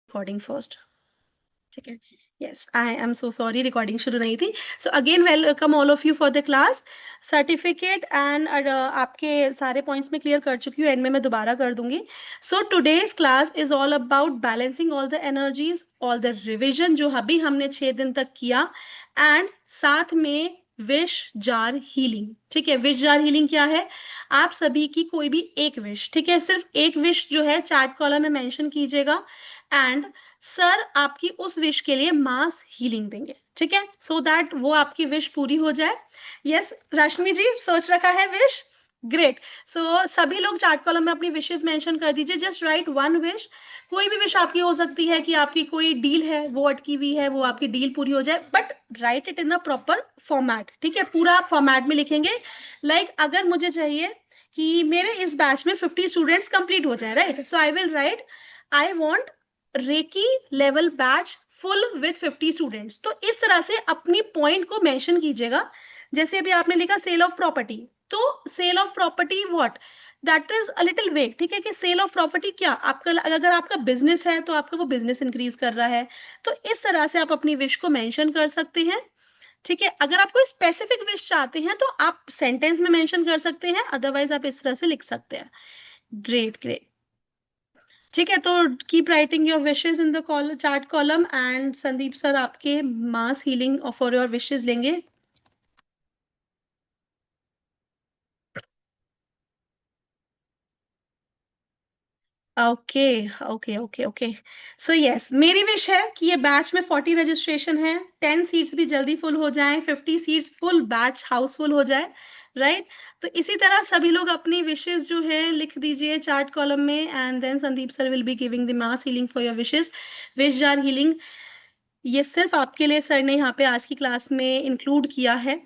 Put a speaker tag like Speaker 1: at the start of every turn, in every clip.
Speaker 1: Recording first. ठीक है, yes I am so sorry, recording शुरू नहीं थी। So again welcome all of you for the class. Certificate and आपके सारे पॉइंट्स में क्लियर कर चुकी हूँ, एंड में मैं दोबारा कर दूंगी। So today's class is all about balancing all the energies, all the revision जो अभी हमने 6 दिन तक किया, एंड साथ में विश जार हीलिंग। ठीक है, विश जार हीलिंग क्या है? आप सभी की कोई भी एक विश, ठीक है, सिर्फ एक विश जो है चैट कॉलम में मेंशन कीजिएगा, एंड सर आपकी उस विश के लिए मास हीलिंग देंगे। ठीक है, सो दैट वो आपकी विश पूरी हो जाए। यस रश्मि जी, सोच रखा है विश? ग्रेट। सो सभी लोग चैट कॉलम में अपनी विशेस मेंशन कर दीजिए। Just right one wish. कोई भी विश आपकी हो सकती है कि आपकी कोई डील है वो अटकी हुई है, वो आपकी डील पूरी हो जाए, but right it in the proper format. ठीक है, पूरा आप फॉर्मेट में लिखेंगे। लाइक अगर मुझे चाहिए कि मेरे इस बैच में 50 स्टूडेंट्स कंप्लीट हो जाए, right, so I will write I want Reiki level batch full with 50 students. तो इस तरह से अपनी पॉइंट को मेंशन कीजिएगा। जैसे अभी आपने लिखा सेल ऑफ प्रॉपर्टी, तो sale of property what, that is a little vague. ठीक है, कि सेल ऑफ प्रॉपर्टी क्या, आपका अगर आपका बिजनेस है तो आपका वो बिजनेस इंक्रीज कर रहा है। तो इस तरह से आप अपनी विश को मेंशन कर सकते हैं। ठीक है, अगर आप कोई स्पेसिफिक विश चाहते हैं तो आप सेंटेंस में मेंशन कर सकते हैं, अदरवाइज आप इस तरह से लिख सकते हैं। Great great. ठीक है, तो keep writing your wishes in the chat column, and Sandeep sir आपके mass healing for your wishes लेंगे। Okay okay okay okay. So yes, मेरी विश है कि ये बैच में 40 रजिस्ट्रेशन है, 10 सीट्स भी जल्दी फुल हो जाएं, 50 सीट्स फुल बैच हाउसफुल हो जाए, राइट। तो इसी तरह सभी लोग अपनी विशेस जो है लिख दीजिए चैट कॉलम में, and then Sandeep sir will be giving the mass healing for your wishes. Wish jar healing ये सिर्फ आपके लिए सर ने यहाँ पे आज की क्लास में इंक्लूड किया है।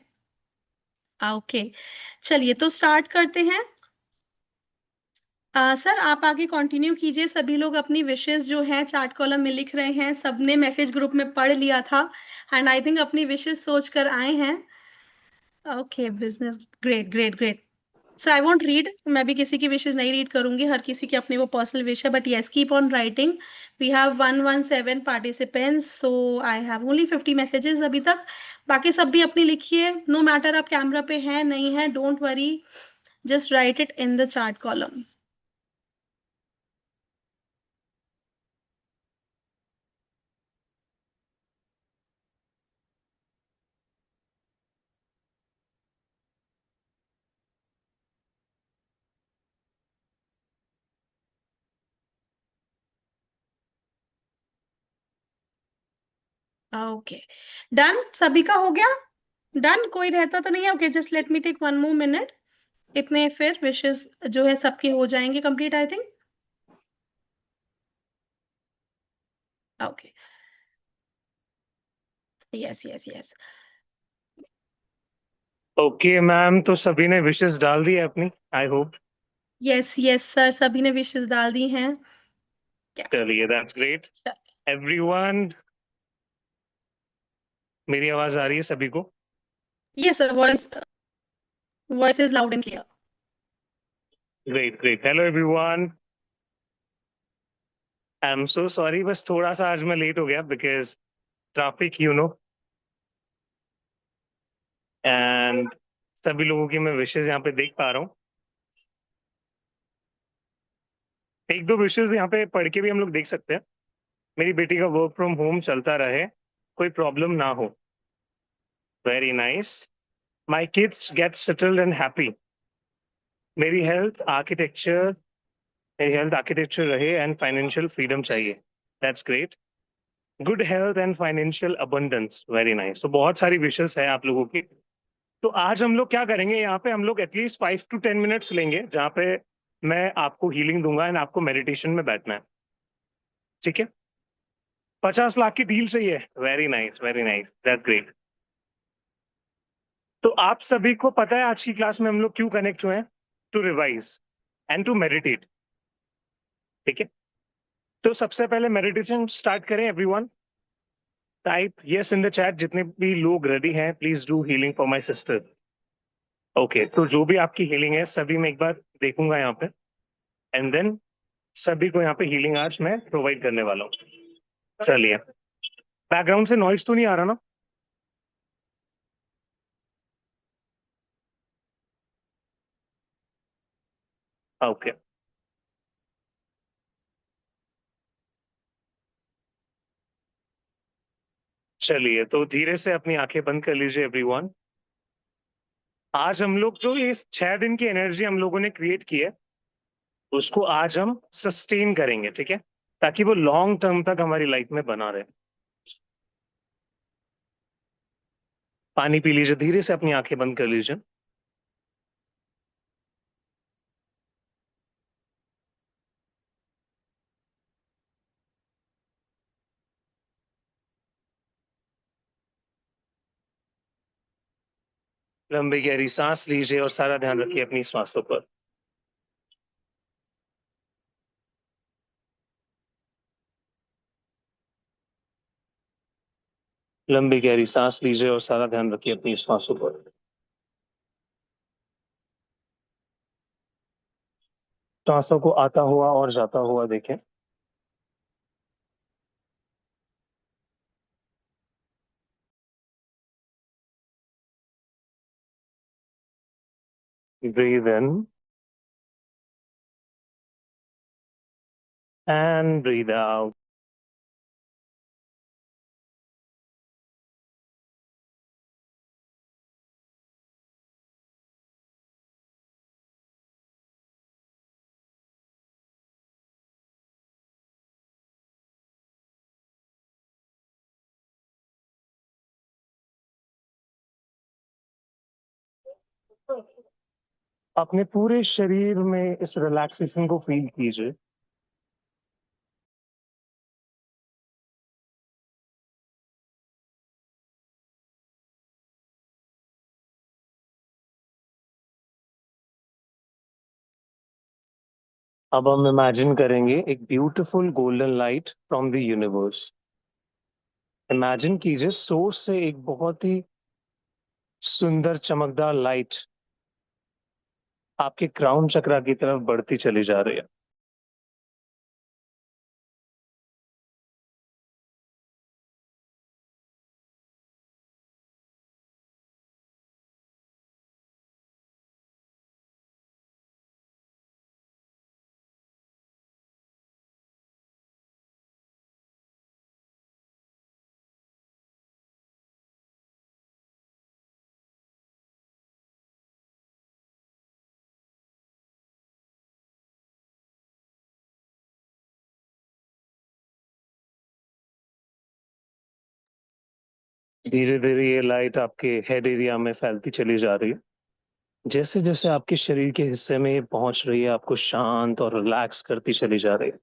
Speaker 1: ओके, चलिए तो स्टार्ट करते हैं। सर आप आगे कंटिन्यू कीजिए। सभी लोग अपनी विशेस जो है चैट कॉलम में लिख रहे हैं, सबने मैसेज ग्रुप में पढ़ लिया था, एंड आई थिंक अपनी विशेस सोच कर आए हैं। Okay business, great great great. So I won't read, मैं भी किसी की विशेस नहीं रीड करूंगी, हर किसी की अपनी वो पर्सनल विश है, but yes keep on writing. We have 117 participants, so I have only 50 messages अभी तक। बाकी सब भी अपनी लिखिए, नो मैटर आप कैमरा पे हैं नहीं है, don't worry, just right it in the chat column. Okay done, सभी का हो गया? डन, कोई रहता तो नहीं है? Okay just let me take one more minute. इतने फिर विशेस जो है सबके हो जाएंगे complete I think. Okay, yes yes yes.
Speaker 2: Okay ma'am, तो सभी ने विशेस डाल दी है अपनी, I hope.
Speaker 1: Yes yes sir, सभी ने विशेस डाल दी हैं क्या?
Speaker 2: चलिए, दैट्स ग्रेट एवरीवन। मेरी आवाज आ रही है सभी को?
Speaker 1: Yes sir, voice voice is loud and clear.
Speaker 2: Great great. Hello everyone, I am so sorry, बस थोड़ा सा आज मैं लेट हो गया because traffic, you know. And सभी लोगों की मैं विशेस यहाँ पे देख पा रहा हूँ। एक दो विशेस यहाँ पे पढ़ के भी हम लोग देख सकते हैं। मेरी बेटी का वर्क फ्रॉम होम चलता रहे, कोई प्रॉब्लम ना हो। Very nice. My kids get settled and happy. मेरी हेल्थ आर्किटेक्चर मेरी हेल्थ आर्किटेक्चर रहे एंड फाइनेंशियल फ्रीडम चाहिए। That's great. Good health and financial abundance. Very nice. तो बहुत सारी विशेस है आप लोगों की। तो आज हम लोग क्या करेंगे, यहाँ पे हम लोग एटलीस्ट 5 to 10 मिनट्स लेंगे जहाँ पे मैं आपको हीलिंग दूंगा एंड आपको मेडिटेशन में बैठना है। ठीक है, 50 लाख की डील सही है। Very nice, very nice, that's great. तो आप सभी को पता है आज की क्लास में हम लोग क्यों कनेक्ट हुए हैं? To revise and to meditate. ठीक है, तो सबसे पहले मेडिटेशन स्टार्ट करें everyone. Type yes in the chat, जितने भी लोग रेडी हैं, please do healing for my sister. Okay, तो जो भी आपकी हीलिंग है सभी मैं एक बार देखूंगा यहाँ पे, एंड देन सभी को यहाँ पे हीलिंग आज मैं प्रोवाइड करने वाला हूँ। चलिए, बैकग्राउंड से नॉइस तो नहीं आ रहा ना? ओके। चलिए, तो धीरे से अपनी आंखें बंद कर लीजिए एवरीवन। आज हम लोग जो ये 6 दिन की एनर्जी हम लोगों ने क्रिएट की है, उसको आज हम सस्टेन करेंगे, ठीक है? ताकि वो लॉन्ग टर्म तक हमारी लाइफ में बना रहे। पानी पी लीजिए, धीरे से अपनी आंखें बंद कर लीजिए। लंबी गहरी सांस लीजिए और सारा ध्यान रखिए अपनी सांसों पर। लंबी गहरी सांस लीजिए और सारा ध्यान रखिए अपनी सांसों पर। सांसों को आता हुआ और जाता हुआ देखें। Breathe in and breathe out. अपने पूरे शरीर में इस रिलैक्सेशन को फील कीजिए। अब हम इमेजिन करेंगे एक beautiful golden light from the universe. Imagine कीजिए सोर्स से एक बहुत ही सुंदर चमकदार लाइट आपके क्राउन चक्रा की तरफ बढ़ती चली जा रही है। धीरे धीरे ये लाइट आपके हेड एरिया में फैलती चली जा रही है। जैसे जैसे आपके शरीर के हिस्से में ये पहुंच रही है, आपको शांत और रिलैक्स करती चली जा रही है।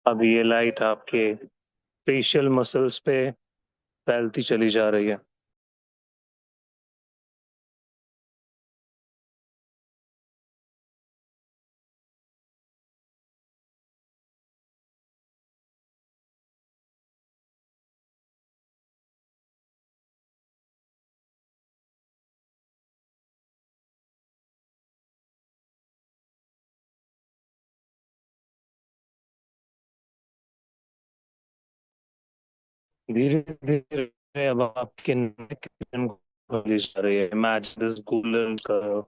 Speaker 2: अब ये लाइट आपके फेशियल मसल्स पे फैलती चली जा रही है। धीरे धीरे अब आपके नेक को ली जा रही है। Imagine this golden curve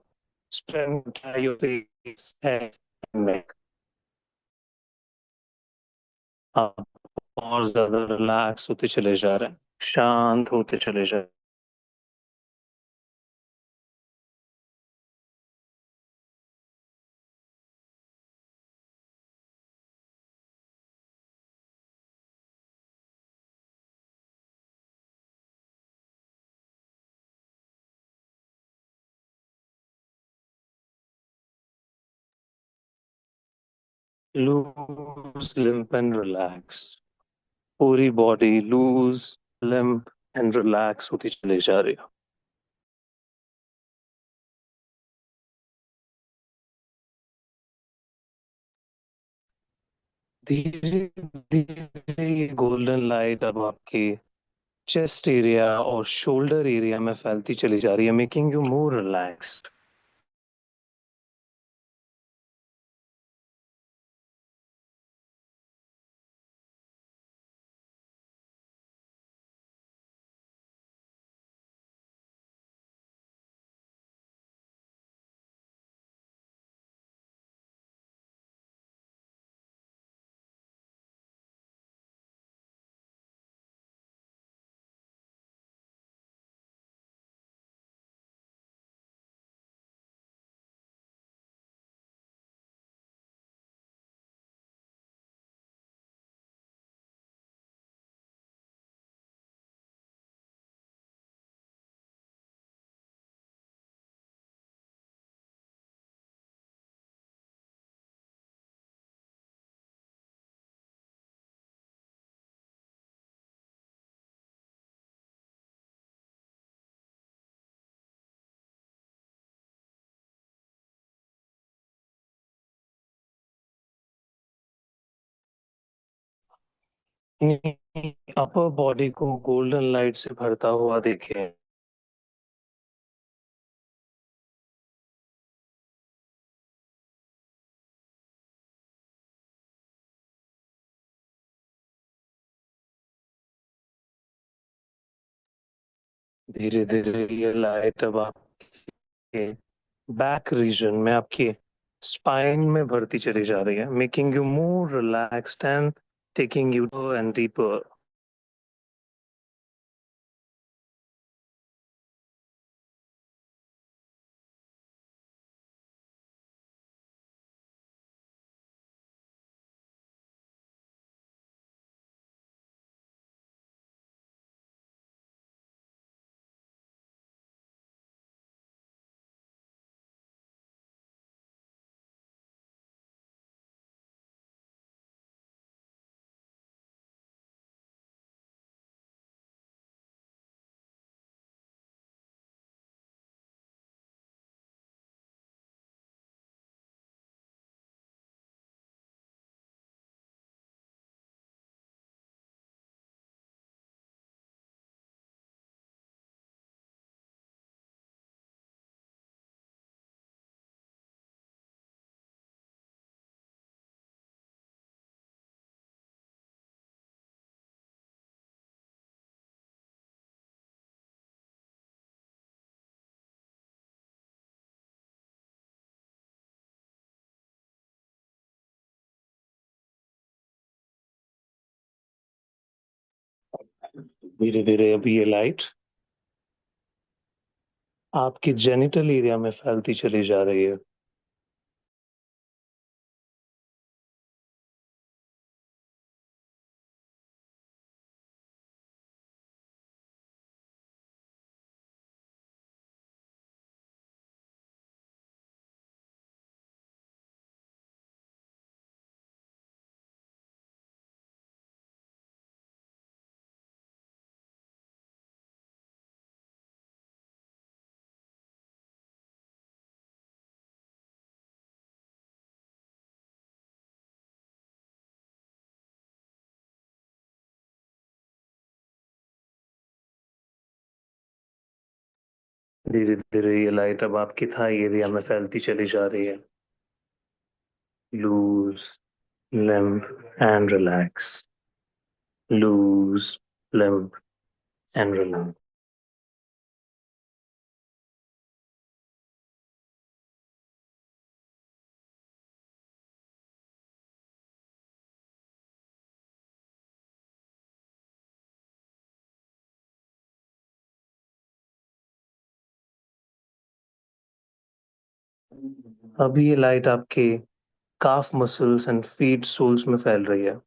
Speaker 2: spread your face head neck. आप और ज्यादा रिलैक्स होते चले जा रहे हैं, शांत होते चले जा रहे हैं। Loose limp and relax. पूरी body loose, limp and relax होती चली जा रही है। धीरे धीरे ये गोल्डन लाइट अब आपके चेस्ट एरिया और शोल्डर एरिया में फैलती चली जा रही है, making you more relaxed. Upper body को गोल्डन लाइट से भरता हुआ देखें। धीरे धीरे ये लाइट अब आपके बैक रीजन में, आपके स्पाइन में भरती चली जा रही है, making you more relaxed and taking you and deeper. धीरे धीरे अभी ये लाइट आपके जेनिटल एरिया में फैलती चली जा रही है। धीरे धीरे ये लाइट अब आपकी थाई एरिया में फैलती चली जा रही है। Loose, limp and relax. Loose, limp and relax. अभी ये लाइट आपके calf muscles and feet soles में फैल रही है।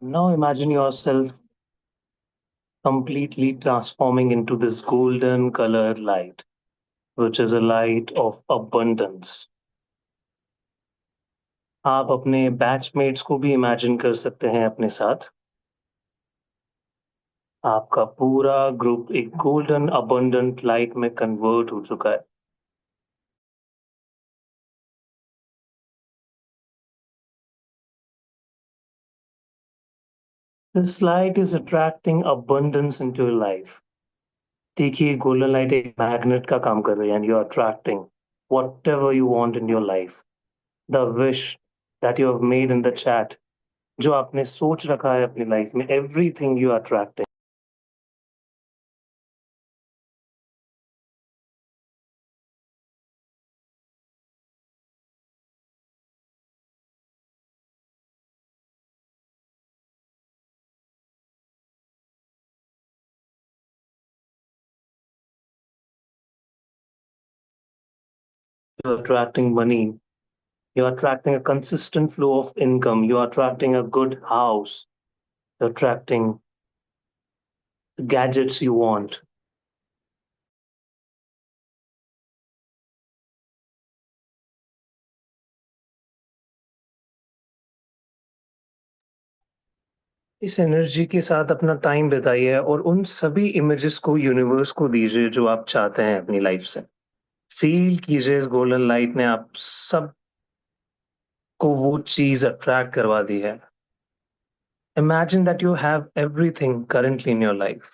Speaker 2: Now imagine yourself completely transforming into this golden color light, which is a light of abundance. आप अपने बैचमेट्स को भी इमेजिन कर सकते हैं अपने साथ। आपका पूरा ग्रुप एक गोल्डन अबंडेंट लाइट में कन्वर्ट हो चुका है। This light is attracting abundance into your life. देखिए गोल्डन लाइट एक मैग्नेट का काम कर रही है and you are attracting whatever you want in your life. The wish that you have made in the chat, जो आपने सोच रखा है अपनी लाइफ में, everything you are attracting. You're attracting money. You're attracting a consistent flow of income. You're attracting a good house. You're attracting the gadgets you want. इस energy के साथ अपना टाइम बिताइए और उन सभी इमेजेस को यूनिवर्स को दीजिए जो आप चाहते हैं अपनी लाइफ से। फील कीजिए इस गोल्डन लाइट ने आप सबको वो चीज अट्रैक्ट करवा दी है। Imagine that you have everything currently in your life.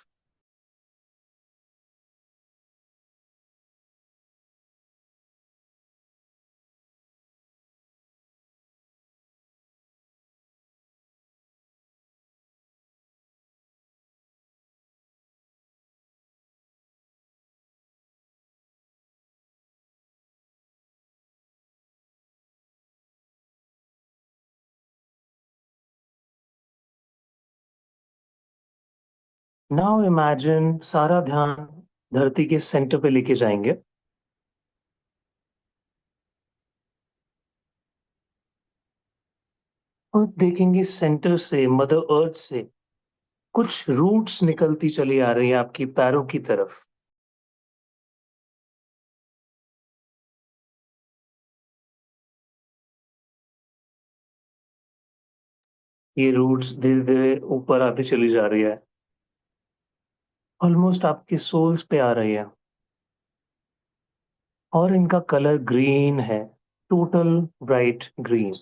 Speaker 2: Now imagine सारा ध्यान धरती के सेंटर पे लेके जाएंगे और देखेंगे सेंटर से मदर अर्थ से कुछ रूट्स निकलती चली आ रही है आपकी पैरों की तरफ। ये रूट्स धीरे धीरे ऊपर आती चली जा रही है, ऑलमोस्ट आपके सोल्स पे आ रही है और इनका कलर ग्रीन है, टोटल ब्राइट ग्रीन।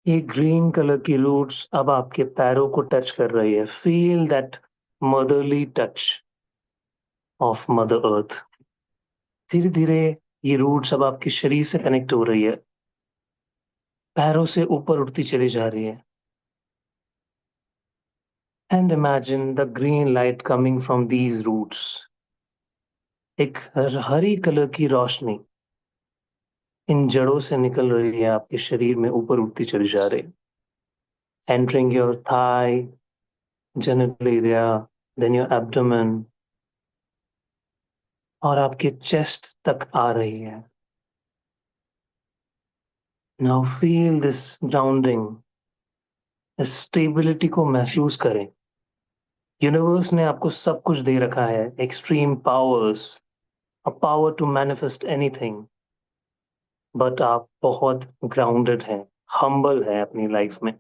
Speaker 2: ये ग्रीन कलर की रूट्स अब आपके पैरों को टच कर रही है। Feel that motherly touch of mother earth. धीरे धीरे ये रूट्स अब आपके शरीर से कनेक्ट हो रही है, पैरों से ऊपर उठती चली जा रही है। And imagine the green light coming from these roots. एक हरी कलर की रोशनी इन जड़ों से निकल रही है, आपके शरीर में ऊपर उठती चली जा रही है। Entering your thigh, genital area, then your abdomen, और आपके चेस्ट तक आ रही है। नाउ फील दिस ग्राउंडिंग, इस स्टेबिलिटी को महसूस करें। यूनिवर्स ने आपको सब कुछ दे रखा है, extreme powers, a power to manifest anything, but आप बहुत ग्राउंडेड हैं, हम्बल है अपनी लाइफ में।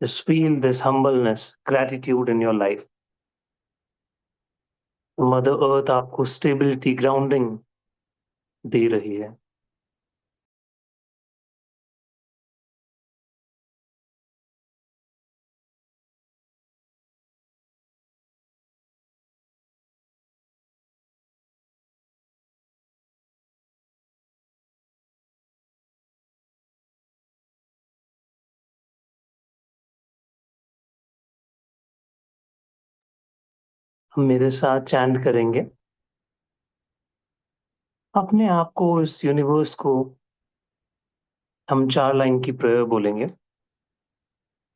Speaker 2: Just feel this humbleness, gratitude in your life. Mother earth आपको स्टेबिलिटी, ग्राउंडिंग दे रही है। हम मेरे साथ चैंट करेंगे, अपने आप को, इस यूनिवर्स को हम 4 लाइन की प्रेयर बोलेंगे।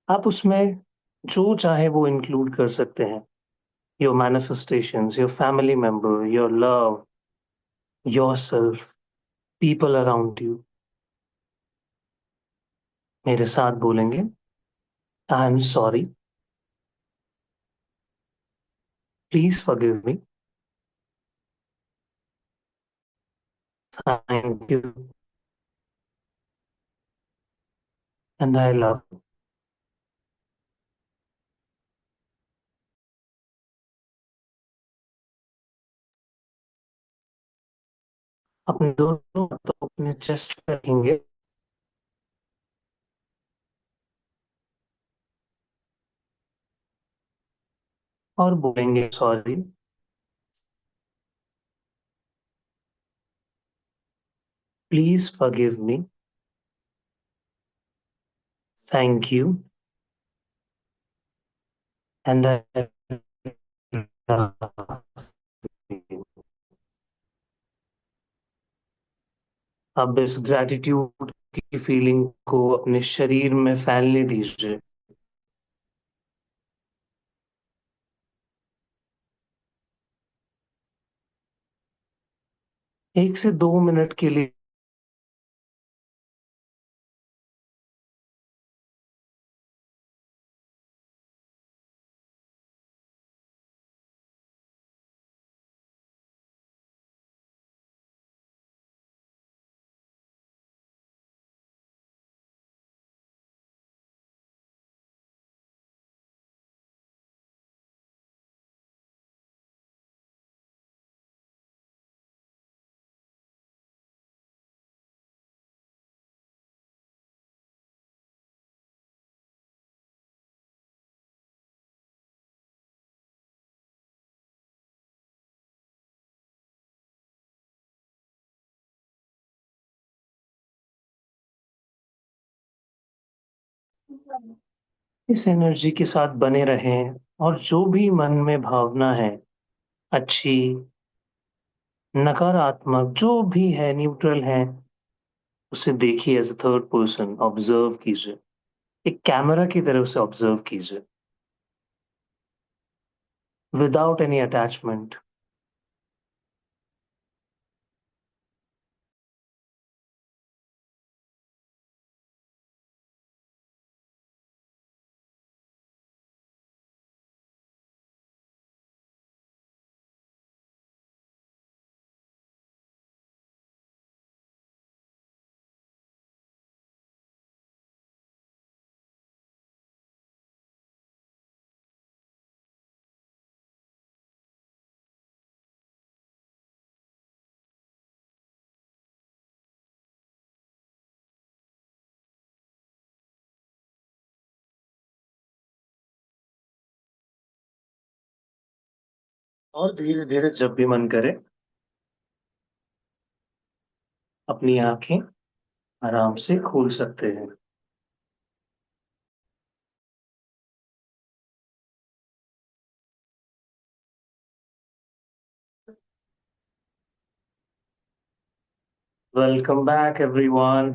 Speaker 2: आप उसमें जो चाहे वो इंक्लूड कर सकते हैं। Your manifestations, your family member, your love, your self, people around you मेरे साथ बोलेंगे, I am sorry, please forgive me, thank you and I love. अपने दोनों हाथों अपने चेस्ट पे रखेंगे और बोलेंगे sorry, please forgive me, thank you and I love you. अब इस ग्रैटिट्यूड की फीलिंग को अपने शरीर में फैलने दीजिए। 1 से 2 मिनट के लिए इस एनर्जी के साथ बने रहें और जो भी मन में भावना है, अच्छी, नकारात्मक, जो भी है, न्यूट्रल है, उसे देखिए as a third person, observe कीजिए। एक कैमरा की तरह उसे ऑब्जर्व कीजिए, विदाउट एनी अटैचमेंट। और धीरे धीरे जब भी मन करे, अपनी आंखें आराम से खोल सकते हैं। Welcome back everyone.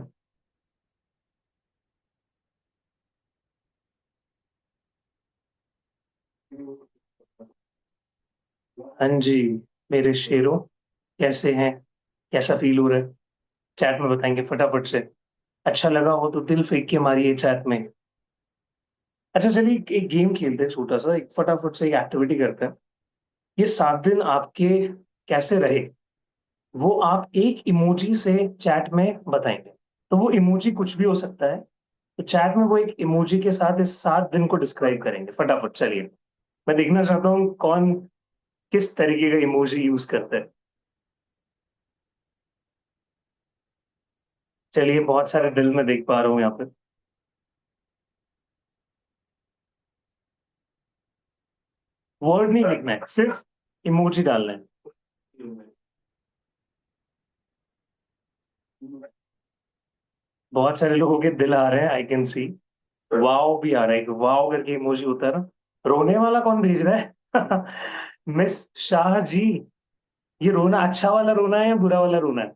Speaker 2: हाँ जी, मेरे शेरों, कैसे हैं? कैसा फील हो रहा है? चैट में बताएंगे फटाफट से। अच्छा लगा हो तो दिल फेंक के मारिए चैट में। अच्छा चलिए एक गेम खेलते हैं, छोटा सा, एक फटाफट से एक एक्टिविटी करते हैं। ये 7 दिन आपके कैसे रहे, वो आप एक इमोजी से चैट में बताएंगे। तो वो इमोजी कुछ भी हो सकता है, तो चैट में वो एक इमोजी के साथ इस 7 दिन को डिस्क्राइब करेंगे। फटाफट चलिए, मैं देखना चाहता हूँ कौन किस तरीके का इमोजी यूज करता है। चलिए, बहुत सारे दिल में देख पा रहा हूँ यहाँ पे। वर्ड नहीं लिखना है, सिर्फ इमोजी डालना है। बहुत सारे लोगों के दिल आ रहे हैं, आई कैन सी। वाओ भी आ रहा है, एक वाओ करके इमोजी होता है ना। रोने वाला कौन भेज रहा है? मिस शाह जी, ये रोना अच्छा वाला रोना है या बुरा वाला रोना है?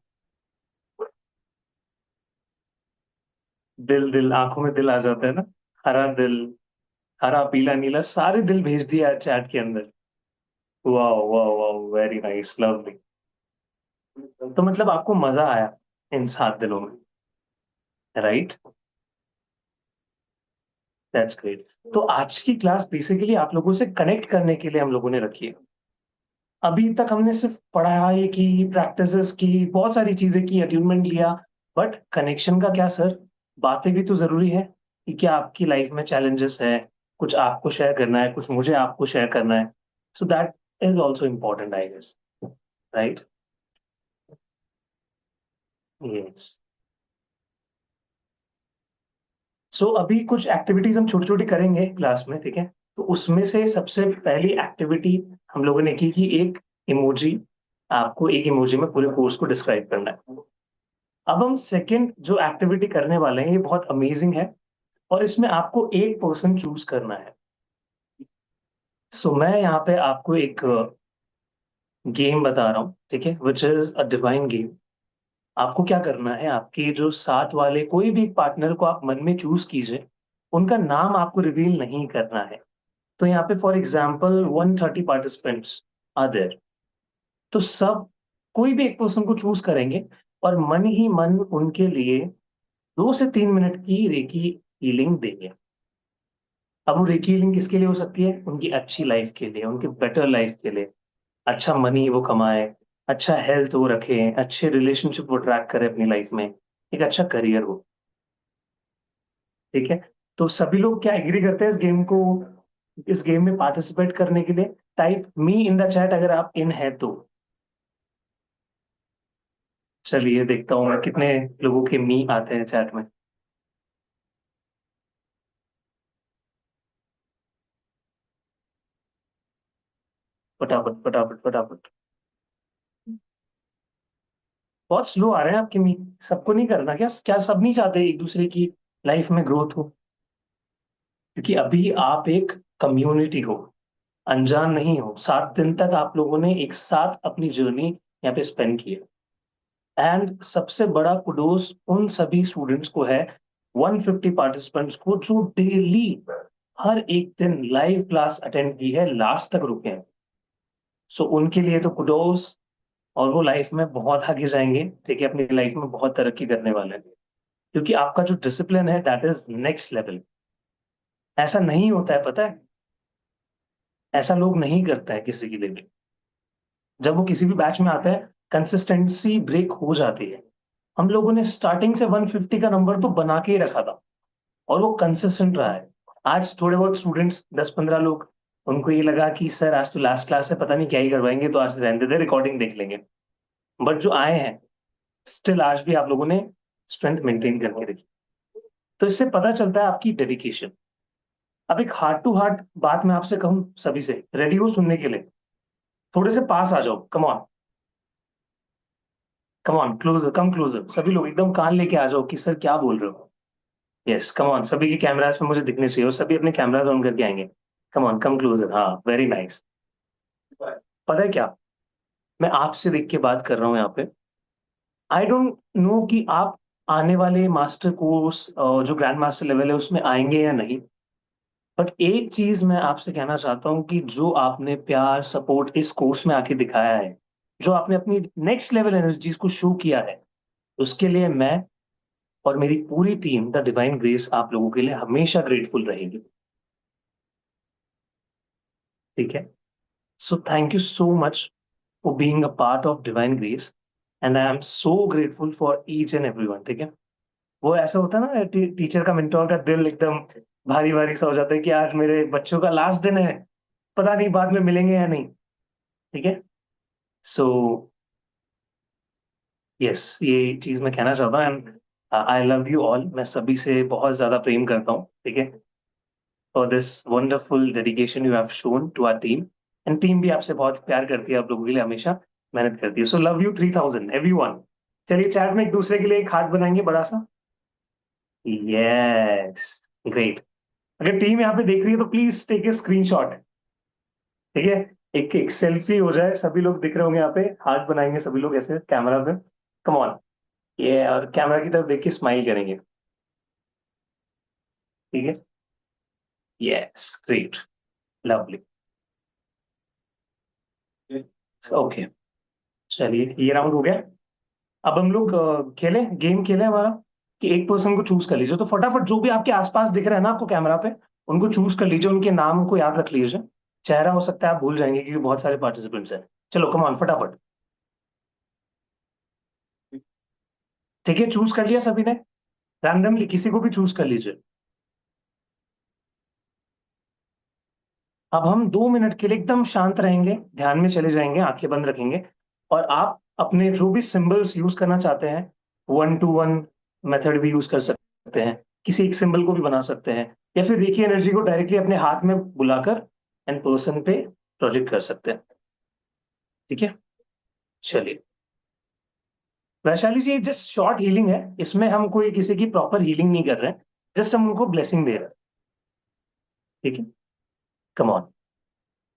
Speaker 2: दिल दिल, आंखों में दिल आ जाता है ना। हरा दिल, हरा पीला नीला, सारे दिल भेज दिया चैट के अंदर। वाह वाह वाह, वेरी नाइस, लवली। तो मतलब आपको मजा आया? इन 7 दिनों में, राइट? That's great. तो आज की क्लास बेसिकली आप लोगों से कनेक्ट करने के लिए हम लोगों ने रखी है। अभी तक हमने सिर्फ पढ़ाई की, प्रैक्टिसेस की, बहुत सारी चीजें की, अट्यूनमेंट लिया, बट कनेक्शन का क्या सर? बातें भी तो जरूरी है कि क्या आपकी लाइफ में चैलेंजेस है, कुछ आपको शेयर करना है, कुछ मुझे आपको शेयर करना है। So that is also important, I guess, right? Yes. So अभी कुछ एक्टिविटीज हम छोटी छोटी करेंगे क्लास में, ठीक है? तो उसमें से सबसे पहली एक्टिविटी हम लोगों ने की कि एक इमोजी, आपको एक इमोजी में पूरे कोर्स को डिस्क्राइब करना है। अब हम सेकंड जो एक्टिविटी करने वाले हैं ये बहुत अमेजिंग है, और इसमें आपको एक पर्सन चूज करना है। सो मैं यहाँ पे आपको एक गेम बता रहा हूँ, ठीक है, which is a divine game. आपको क्या करना है, आपके जो साथ वाले कोई भी एक पार्टनर को आप मन में चूज कीजिए, उनका नाम आपको रिवील नहीं करना है। तो यहाँ पे for example 130 participants are there. तो सब कोई भी एक पर्सन को चूज करेंगे और मन ही मन उनके लिए 2 से 3 मिनट की रेकी हीलिंग देंगे। अब वो रेकी हीलिंग किसके लिए हो सकती है? उनकी अच्छी लाइफ के लिए, उनके बेटर लाइफ के लिए, अच्छा मनी वो कमाए, अच्छा हेल्थ वो रखे, अच्छे रिलेशनशिप वो ट्रैक करे अपनी लाइफ में, एक अच्छा करियर हो, ठीक है? तो सभी लोग क्या एग्री करते हैं इस गेम में पार्टिसिपेट करने के लिए? Type me in the chat अगर आप इन है तो। चलिए देखता हूँ मैं कितने लोगों के मी आते हैं चैट में। फटाफट फटाफट फटाफट। बहुत स्लो आ रहे हैं आपके मी। सबको नहीं करना क्या? क्या सब नहीं चाहते एक दूसरे की लाइफ में ग्रोथ हो? क्योंकि अभी आप एक कम्युनिटी हो, अनजान नहीं हो। 7 दिन तक आप लोगों ने एक साथ अपनी जर्नी यहाँ पे स्पेंड की है। एंड सबसे बड़ा कुडोस उन सभी स्टूडेंट्स को है, 150 पार्टिसिपेंट्स को, जो डेली हर एक दिन लाइव क्लास अटेंड की है, लास्ट तक रुके हैं। सो उनके लिए तो कुडोस। और वो लाइफ में बहुत आगे जाएंगे, ठीक है, अपनी लाइफ में बहुत तरक्की करने वाले हैं। क्योंकि आपका जो डिसिप्लिन है दैट इज नेक्स्ट लेवल। ऐसा नहीं होता है, पता है? ऐसा लोग नहीं करता है किसी के लिए भी। जब वो किसी भी बैच में आता है, कंसिस्टेंसी ब्रेक हो जाती है। हम लोगों ने स्टार्टिंग से 150 का नंबर तो बना के ही रखा था, और वो कंसिस्टेंट रहा है। आज थोड़े बहुत स्टूडेंट्स, 10-15 लोग, उनको ये लगा कि सर आज तो लास्ट क्लास है, पता नहीं क्या ही करवाएंगे, तो आज रहने दे, रिकॉर्डिंग देख लेंगे। बट जो आए हैं, स्टिल आज भी आप लोगों ने स्ट्रेंथ मेंटेन करके रखी। तो इससे पता चलता है आपकी डेडिकेशन। अब एक हार्ट टू हार्ट बात मैं आपसे कहूं, सभी से रेडी हो सुनने के लिए? थोड़े से पास आ जाओ, come on, come on, closer, come closer, सभी लोग एकदम कान लेके आ जाओ कि सर क्या बोल रहे हो। यस, कम ऑन, सभी के कैमरास में मुझे दिखने चाहिए, और सभी अपने कैमरास ऑन करके आएंगे। कम ऑन, कम क्लोजर, हाँ, वेरी नाइस। पता है क्या, मैं आपसे देख के बात कर रहा हूँ यहाँ पे। आई डोंट नो कि आप आने वाले मास्टर कोर्स, जो ग्रैंड मास्टर लेवल है, उसमें आएंगे या नहीं। बट एक चीज मैं आपसे कहना चाहता हूँ कि जो आपने प्यार सपोर्ट इस कोर्स में आके दिखाया है, जो आपने अपनी नेक्स्ट लेवल एनर्जीज को शो किया है, उसके लिए मैं और मेरी पूरी टीम द डिवाइन ग्रेस आप लोगों के लिए हमेशा ग्रेटफुल रहेगी, ठीक है? So thank you so much for being a part of divine grace, and I am so grateful for each and everyone, ठीक है? वो ऐसा होता है ना, टीचर का, मेंटोर का दिल एकदम भारी भारी सा हो जाता है कि आज मेरे बच्चों का लास्ट दिन है, पता नहीं बाद में मिलेंगे या नहीं, ठीक है? सो यस, ये चीज मैं कहना चाहता हूँ, and I love you all. मैं सभी से बहुत ज्यादा प्रेम करता हूँ, ठीक है, for this wonderful dedication you have shown to our team. And team भी आपसे बहुत प्यार करती है, आप लोगों के लिए हमेशा मेहनत करती है। So love you 3000 everyone. चलिए चैट में एक दूसरे के लिए एक हाथ बनाएंगे बड़ा सा। Yes, great. अगर टीम यहाँ पे देख रही है तो प्लीज टेक ए स्क्रीनशॉट, ठीक है? एक सेल्फी हो जाए, सभी लोग दिख रहे होंगे यहाँ पे, हाथ बनाएंगे सभी लोग ऐसे कैमरा पे। कम ऑन, ये, और कैमरा की तरफ देख के स्माइल करेंगे, ठीक है? Yes, great, lovely. ओके, चलिए ये राउंड हो गया। अब हम लोग गेम खेले हमारा कि एक पर्सन को चूज कर लीजिए, तो फटाफट जो भी आपके आसपास दिख रहा है ना आपको कैमरा पे, उनको चूज कर लीजिए, उनके नाम को याद रख लीजिए। चेहरा हो सकता है आप भूल जाएंगे क्योंकि बहुत सारे पार्टिसिपेंट्स हैं। चलो कम ऑन फटाफट। ठीक है, चूज कर लिया सभी ने? रैंडमली किसी को भी चूज कर लीजिए। अब हम 2 मिनट के लिए एकदम शांत रहेंगे, ध्यान में चले जाएंगे, आंखें बंद रखेंगे, और आप अपने जो भी सिंबल्स यूज करना चाहते हैं, 1 to 1 मेथड भी यूज कर सकते हैं, किसी एक सिंबल को भी बना सकते हैं, या फिर रेकी एनर्जी को डायरेक्टली अपने हाथ में बुलाकर एंड पर्सन पे प्रोजेक्ट कर सकते हैं। ठीक है, चलिए। वैशाली जी, जस्ट शॉर्ट हीलिंग है, इसमें हम कोई किसी की प्रॉपर हीलिंग नहीं कर रहे हैं, जस्ट हम उनको ब्लेसिंग दे रहे हैं। ठीक है, कम ऑन।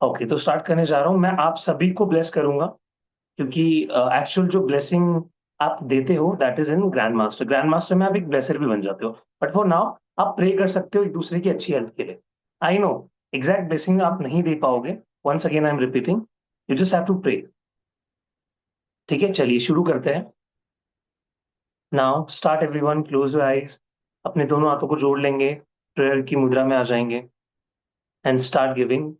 Speaker 2: ओके, तो स्टार्ट करने जा रहा हूं, मैं आप सभी को ब्लेस करूंगा, क्योंकि एक्चुअल जो ब्लेसिंग आप देते हो that is in grand master. Grand master में आप एक ब्लेसर भी बन जाते हो, बट फॉर नाउ आप प्रे कर सकते हो एक दूसरे की अच्छी हेल्थ के लिए। आई नो एग्जैक्ट ब्लेसिंग आप नहीं दे पाओगे, once again I am repeating, you just have to pray. ठीक है, चलिए शुरू करते हैं। Now start everyone, close your eyes, अपने दोनों हाथों को जोड़ लेंगे, प्रेयर की मुद्रा में आ जाएंगे एंड स्टार्ट गिविंग।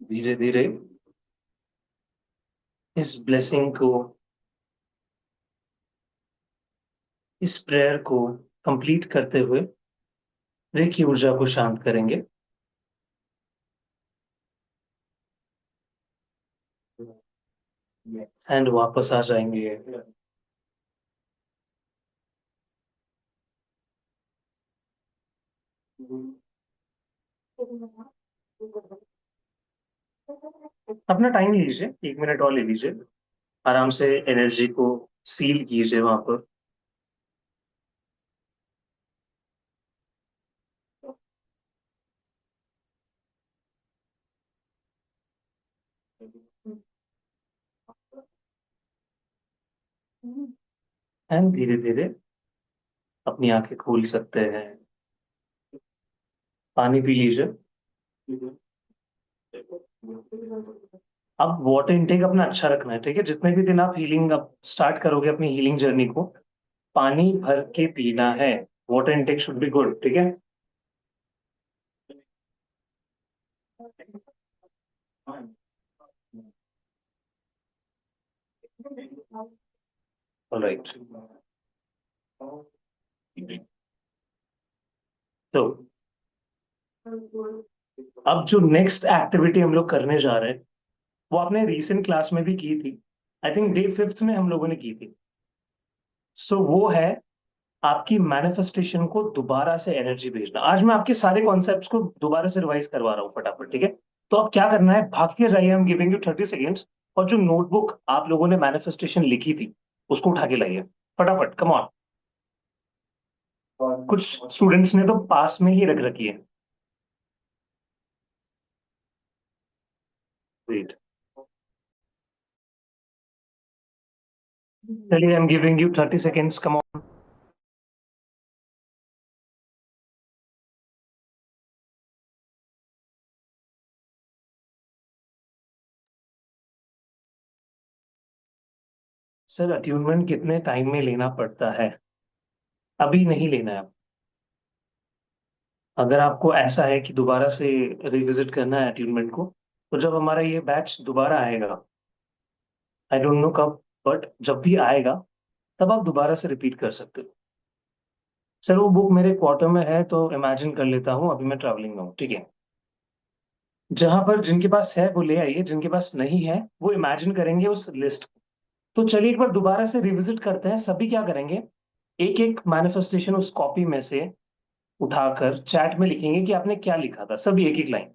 Speaker 2: धीरे धीरे इस ब्लेसिंग को, इस प्रेयर को कंप्लीट करते हुए रे की ऊर्जा को शांत करेंगे एंड वापस आ जाएंगे। अपना टाइम लीजिए, 1 मिनट और ले लीजिए, आराम से एनर्जी को सील कीजिए वहां पर। एंड धीरे धीरे अपनी आंखें खोल सकते हैं, पानी पी लीजिए। अब वाटर इनटेक अपना अच्छा रखना है, ठीक है? जितने भी दिन आप हीलिंग अब स्टार्ट करोगे अपनी हीलिंग जर्नी को, पानी भर के पीना है। Water intake should be good, ठीक है? ऑलराइट, तो अब जो नेक्स्ट एक्टिविटी हम लोग करने जा रहे हैं, वो आपने रीसेंट क्लास में भी की थी। आई थिंक डे 5th में हम लोगों ने की थी। सो वो है आपकी मैनिफेस्टेशन को दोबारा से एनर्जी भेजना। आज मैं आपके सारे कॉन्सेप्ट्स को दोबारा से रिवाइज करवा रहा हूँ फटाफट, ठीक है? तो अब क्या करना है, भाग के रहिए, I am giving you 30 seconds, और जो नोटबुक आप लोगों ने मैनिफेस्टेशन लिखी थी उसको उठा के लाइए फटाफट, कम ऑन। कुछ स्टूडेंट्स ने तो पास में ही रख रखी है। वेट, चलिए, I am giving you 30 seconds, come on. Sir, attunement कितने टाइम में लेना पड़ता है? अभी नहीं लेना है। अगर आपको ऐसा है कि दोबारा से रिविजिट करना है अट्यूनमेंट को, तो जब हमारा ये बैच दोबारा आएगा, आई डोंट नो कब, बट जब भी आएगा तब आप दोबारा से रिपीट कर सकते हो। सर, वो बुक मेरे क्वार्टर में है, तो इमेजिन कर लेता हूँ, अभी मैं ट्रैवलिंग में हूँ, ठीक है? जहां पर जिनके पास है वो ले आइए, जिनके पास नहीं है वो इमेजिन करेंगे उस लिस्ट। तो चलिए एक बार दोबारा से रिविजिट करते हैं। सभी क्या करेंगे, एक एक मैनिफेस्टेशन उस कॉपी में से उठाकर चैट में लिखेंगे कि आपने क्या लिखा था, सभी एक एक लाइन।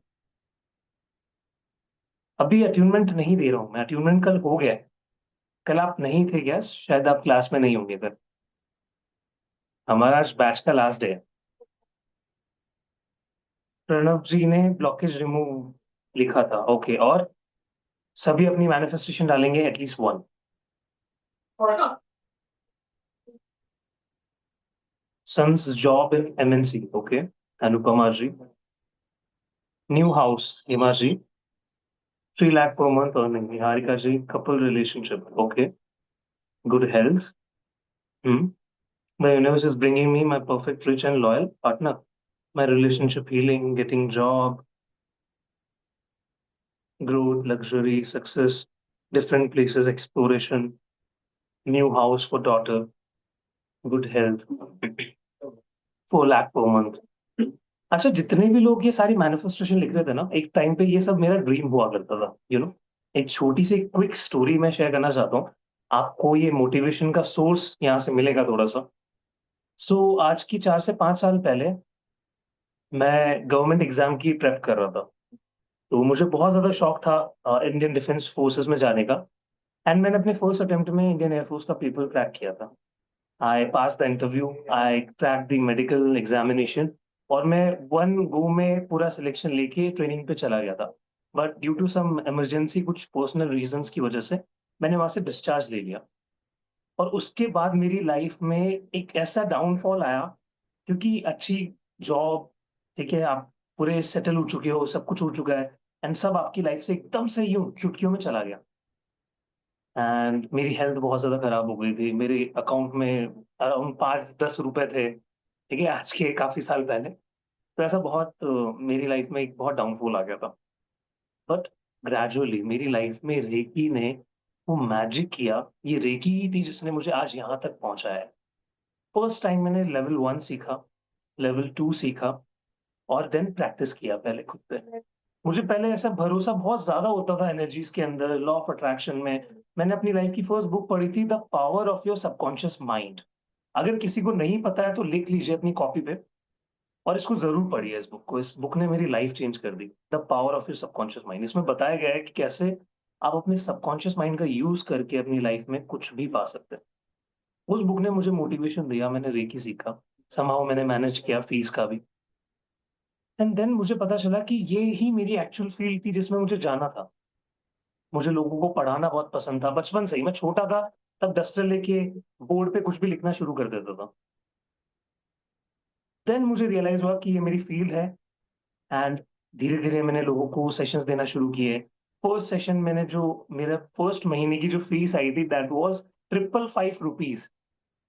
Speaker 2: अभी अट्यूनमेंट नहीं दे रहा हूं मैं, अट्यूनमेंट कल हो गया है। कल आप नहीं थे क्या? शायद आप क्लास में नहीं होंगे कल। हमारा आज बैच का लास्ट डे है। प्रणव जी ने ब्लॉकेज रिमूव लिखा था, ओके। और सभी अपनी मैनिफेस्टेशन डालेंगे at least one. Sons job in MNC, okay, Anupama ji. New house, Hima ji. 3 lakh per month earning, Niharika ji. Couple relationship, okay. Good health, hmm. My universe is bringing me my perfect, rich, and loyal partner. My relationship healing, getting job, growth, luxury, success, different places, exploration, new house for daughter, good health, 4 lakh per month. अच्छा, जितने भी लोग ये सारी manifestation लिख रहे थे ना, एक टाइम पे ये सब मेरा ड्रीम हुआ करता था, एक छोटी सी क्विक स्टोरी मैं शेयर करना चाहता हूँ। आपको ये मोटिवेशन का सोर्स यहाँ से मिलेगा थोड़ा सा। आज की 4 से 5 साल पहले मैं गवर्नमेंट एग्जाम की प्रेप कर रहा था। तो मुझे बहुत ज्यादा शौक था इंडियन डिफेंस फोर्सेस में जाने का। एंड मैंने अपने फर्स्ट अटेम्प्ट में इंडियन एयरफोर्स का पेपर क्रैक किया था। I pass the interview, I crack the medical examination, और मैं वन गो में पूरा सिलेक्शन लेके ट्रेनिंग पे चला गया था। But due to some emergency, कुछ पर्सनल रीजंस की वजह से मैंने वहां से डिस्चार्ज ले लिया। और उसके बाद मेरी लाइफ में एक ऐसा डाउनफॉल आया, क्योंकि अच्छी जॉब, ठीक है, आप पूरे सेटल हो चुके हो, सब कुछ हो चुका है, एंड सब आपकी लाइफ से एकदम से यूं चुटकियों में चला गया। एंड मेरी हेल्थ बहुत ज्यादा खराब हो गई थी। मेरे अकाउंट में अराउंड 5-10 रुपए थे, ठीक है, आज के काफी साल पहले। तो ऐसा बहुत मेरी लाइफ में एक बहुत डाउनफॉल आ गया था। बट ग्रेजुअली मेरी लाइफ में रेकी ने वो मैजिक किया। ये रेकी ही थी जिसने मुझे आज यहाँ तक पहुंचाया है। फर्स्ट टाइम मैंने लेवल 1 सीखा, लेवल 2 सीखा, और देन प्रैक्टिस किया पहले खुद पे। मुझे पहले ऐसा भरोसा बहुत ज्यादा होता था एनर्जीज के अंदर, लॉ ऑफ अट्रैक्शन में। मैंने अपनी लाइफ की फर्स्ट बुक पढ़ी थी, the power of your subconscious mind. अगर किसी को नहीं पता है तो लिख लीजिए अपनी कॉपी पे, और इसको जरूर पढ़िए, इस बुक को। इस बुक ने मेरी लाइफ चेंज कर दी। The power of your subconscious mind, इसमें बताया गया है कि कैसे आप अपने सबकॉन्शियस माइंड का यूज करके अपनी लाइफ में कुछ भी पा सकते हैं। उस बुक ने मुझे मोटिवेशन दिया, मैंने रेकी सीखा, समाउ मैंने मैनेज किया फीस का भी। एंड देन मुझे पता चला कि ये ही मेरी एक्चुअल फील्ड थी जिसमें मुझे जाना था। मुझे लोगों को पढ़ाना बहुत पसंद था, बचपन से ही। मैं छोटा था तब डस्टर लेके बोर्ड पे कुछ भी लिखना शुरू कर देता था। देन मुझे रियलाइज हुआ कि ये मेरी फील्ड है। एंड धीरे धीरे मैंने लोगों को सेशंस देना शुरू किए। फर्स्ट सेशन मैंने जो, मेरा फर्स्ट महीने की जो फीस आई थी, दैट वाज 555 रुपीज।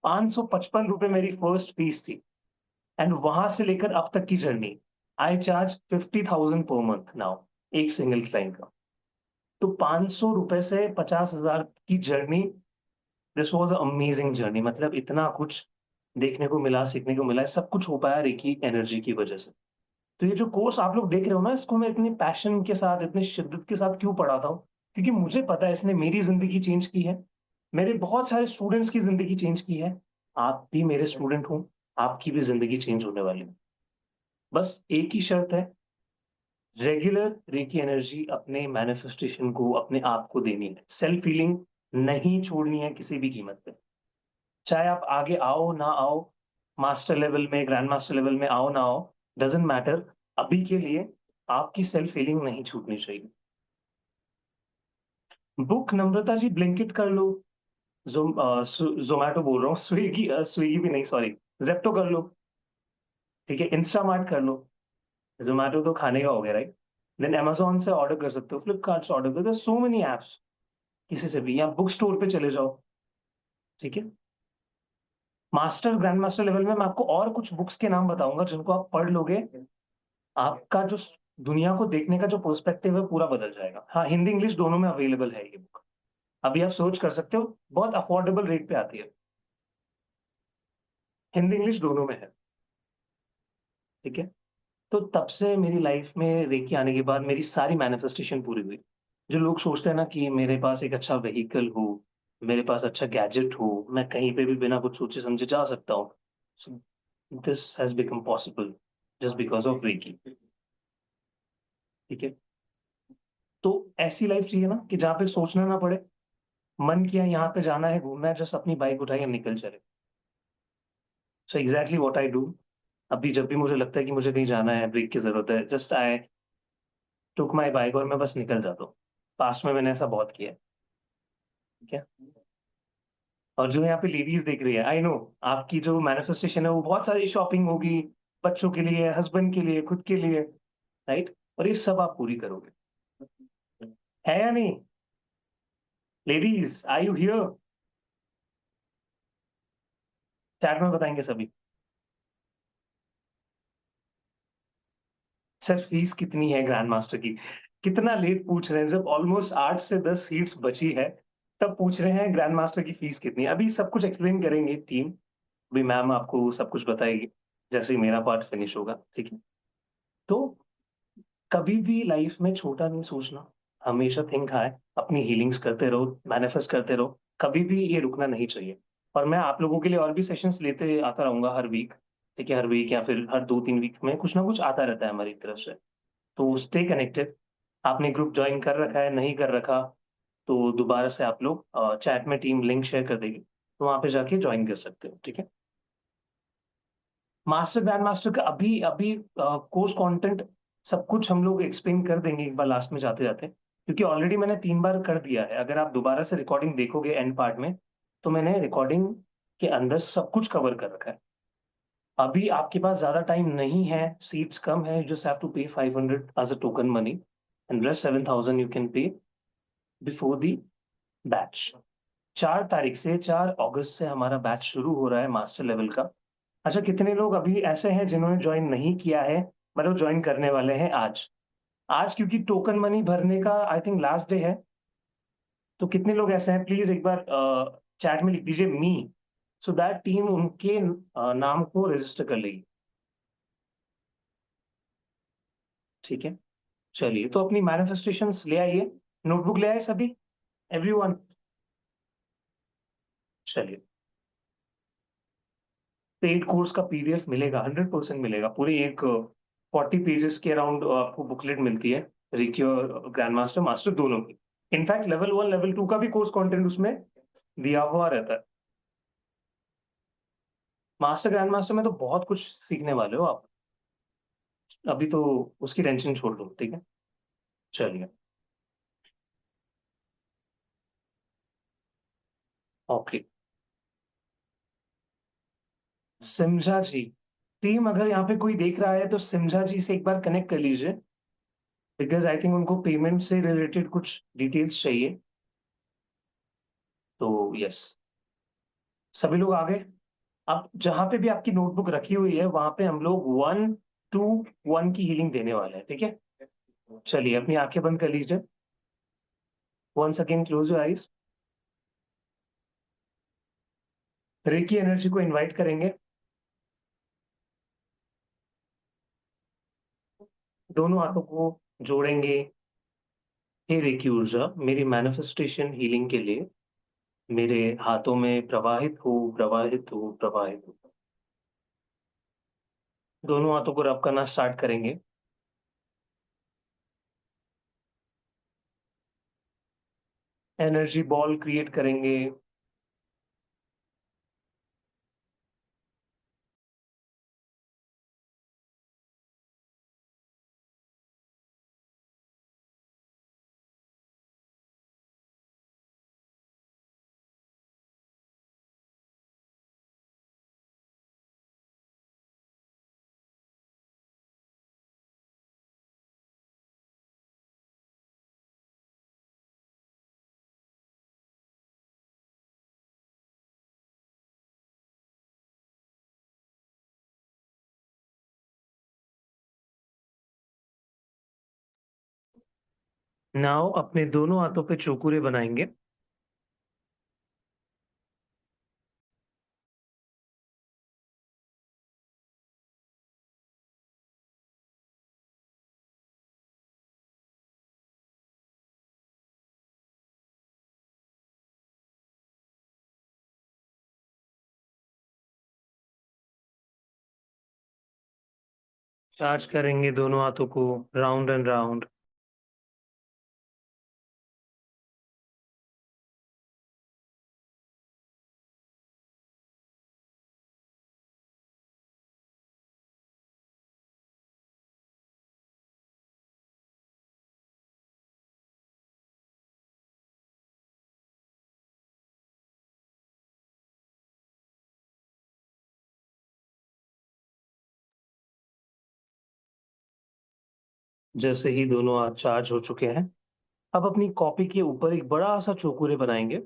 Speaker 2: 555 रुपए मेरी फर्स्ट फीस थी। एंड वहां से लेकर अब तक की जर्नी, आई चार्ज 50,000 पर मंथ नाउ, एक सिंगल क्लाइंट का। तो 500 रुपए से 50,000 की journey, this was amazing journey. मतलब इतना कुछ देखने को मिला, सीखने को मिला, सब कुछ हो पाया रेकी एनर्जी की वजह से। तो ये जो कोर्स आप लोग देख रहे हो ना, इसको मैं इतनी पैशन के साथ, इतनी शिद्दत के साथ क्यों पढ़ाता हूँ? क्योंकि मुझे पता है इसने मेरी जिंदगी चेंज की है। मेरे बहुत सारे स्टूडेंट्स की जिंदगी चेंज की है। आप भी मेरे स्टूडेंट हो, आपकी भी जिंदगी चेंज होने वाली है। बस एक ही शर्त है, रेगुलर रेकी एनर्जी अपने मैनिफेस्टेशन को, अपने आप को देनी है। सेल्फ फीलिंग नहीं छोड़नी है किसी भी कीमत पे। चाहे आप आगे आओ ना आओ, मास्टर लेवल में, ग्रैंड मास्टर लेवल में आओ ना आओ, डज़न्ट मैटर। अभी के लिए आपकी सेल्फ फीलिंग नहीं छूटनी चाहिए। बुक नम्रता जी ब्लिंकिट कर लो, ज़ोमैटो बोल रहा हूँ, स्विगी भी नहीं, सॉरी, ज़ेप्टो कर लो, ठीक है? इंस्टामार्ट कर लो। ज़ोमैटो तो खाने का हो गया, राइट? देन अमेज़न से ऑर्डर कर सकते हो, फ्लिपकार्ट से ऑर्डर कर, there are so many apps, किसी से भी, या बुक स्टोर पे चले जाओ, ठीक है? मास्टर, ग्रैंड मास्टर लेवल में मैं आपको और कुछ बुक्स के नाम बताऊँगा जिनको आप पढ़ लोगे, आपका जो दुनिया को देखने का जो पर्सपेक्टिव है पूरा बदल जाएगा। हाँ, हिंदी इंग्लिश दोनों में अवेलेबल है ये बुक। अभी आप सर्च कर सकते हो, बहुत अफोर्डेबल रेट पे आती है। हिंदी इंग्लिश दोनों में है, ठीक है? तो तब से मेरी लाइफ में रेकी आने के बाद मेरी सारी मैनिफेस्टेशन पूरी हुई। जो लोग सोचते हैं ना कि मेरे पास एक अच्छा व्हीकल हो, मेरे पास अच्छा गैजेट हो, मैं कहीं पे भी बिना कुछ सोचे समझे जा सकता हूँ। So this has become possible just because of Reiki, ठीक है? तो ऐसी लाइफ चाहिए ना कि जहाँ पे सोचना ना पड़े, मन किया यहाँ पे जाना है, घूमना है, जस्ट अपनी बाइक उठाई और निकल चले। So exactly what I do. अभी जब भी मुझे लगता है कि मुझे कहीं जाना है, ब्रेक की ज़रूरत है, जस्ट आई टूक माई बाइक और मैं बस निकल जाता हूँ। पास्ट में मैंने ऐसा बहुत किया है, ठीक है? और जो यहाँ पे लेडीज़ देख रही है, आई नो आपकी जो मैनिफेस्टेशन है वो बहुत सारी शॉपिंग होगी, बच्चों के लिए, हस्बैंड के लिए, खुद के लिए, राइट? और ये सब आप पूरी करोगे। है या नहीं? Ladies, are you here? Chat में बताएँगे सभी। सर फीस कितनी है ग्रैंड मास्टर की? कितना लेट पूछ रहे हैं, जब ऑलमोस्ट 8 से 10 सीट्स बची है, तब पूछ रहे हैं ग्रैंड मास्टर की फीस कितनी है? अभी सब कुछ एक्सप्लेन करेंगे टीम, अभी मैम आपको सब कुछ बताएगी, जैसे ही मेरा पार्ट फिनिश होगा, ठीक है? तो कभी भी लाइफ में छोटा नहीं सोचना, हमेशा थिंक हाई, अपनी हीलिंग्स करते रहो, मैनिफेस्ट करते रहो, कभी भी ये रुकना नहीं चाहिए। और मैं आप लोगों के लिए और भी सेशंस लेते आता रहूँगा हर वीक, ठीक है? हर वीक या फिर हर 2-3 वीक में कुछ ना कुछ आता रहता है हमारी तरफ से। तो स्टे कनेक्टेड। आपने ग्रुप जॉइन कर रखा है, नहीं कर रखा, तो दोबारा से आप लोग चैट में टीम लिंक शेयर कर देगी, तो वहाँ पे जाके जॉइन कर सकते हो, ठीक है? मास्टर, ग्रैंड मास्टर का अभी अभी कोर्स कंटेंट सब कुछ हम लोग एक्सप्लेन कर देंगे एक बार लास्ट में जाते-जाते, क्योंकि ऑलरेडी मैंने 3 बार कर दिया है। अगर आप दोबारा से रिकॉर्डिंग देखोगे एंड पार्ट में, तो मैंने रिकॉर्डिंग के अंदर सब कुछ कवर कर रखा है। अभी आपके पास ज़्यादा टाइम नहीं है, सीट्स कम है, यू जस्ट हैव टू पे 500 as a token money and rest 7000 you can pay before the batch. 4 तारीख से, 4 अगस्त से हमारा बैच शुरू हो रहा है मास्टर लेवल का। अच्छा, कितने लोग अभी ऐसे हैं जिन्होंने जॉइन नहीं किया है, मतलब जॉइन करने वाले हैं आज? आज क्योंकि टोकन मनी भरने का आई थिंक लास्ट डे है, तो कितने लोग ऐसे हैं प्लीज़ एक बार चैट में लिख दीजिए मी, सो दैट टीम उनके नाम को रजिस्टर कर लेगी, ठीक है? चलिए, तो अपनी मैनिफेस्टेशंस ले आइए, नोटबुक ले आए सभी? एवरीवन? चलिए, पेड कोर्स का पीडीएफ मिलेगा, 100% मिलेगा। पूरी एक 40 पेजेस के अराउंड आपको बुकलेट मिलती है, रेकी और ग्रैंड मास्टर, मास्टर दोनों की। इनफैक्ट लेवल 1, लेवल 2 का भी कोर्स कंटेंट उसमें दिया हुआ रहता है। मास्टर, ग्रैंड मास्टर में तो बहुत कुछ सीखने वाले हो आप। अभी तो उसकी टेंशन छोड़ दो, ठीक है? चलिए, ओके। सिमजा जी, टीम अगर यहाँ पे कोई देख रहा है तो सिमजा जी से एक बार कनेक्ट कर लीजिए, बिकॉज़ आई थिंक उनको पेमेंट से रिलेटेड कुछ डिटेल्स चाहिए। तो यस, सभी लोग आ गए? अब जहाँ पे भी आपकी नोटबुक रखी हुई है, वहाँ पे हम लोग 1, 2, 1 की हीलिंग देने वाले हैं, ठीक है? चलिए, अपनी आँखें बंद कर लीजिए। Once again close your eyes. Reiki energy को इनवाइट करेंगे। दोनों हाथों को जोड़ेंगे। हे रेकी ऊर्जा, मेरी मैनिफेस्टेशन हीलिंग के लिए मेरे हाथों में प्रवाहित हो, प्रवाहित हो, प्रवाहित हो। दोनों हाथों को रब करना स्टार्ट करेंगे। एनर्जी बॉल क्रिएट करेंगे। नाउ अपने दोनों हाथों पे चौकुरे बनाएँगे। चार्ज करेंगे दोनों हाथों को राउंड एंड राउंड। जैसे ही दोनों हाथ चार्ज हो चुके हैं, अब अपनी कॉपी के ऊपर एक बड़ा-सा चौकुरे बनाएँगे।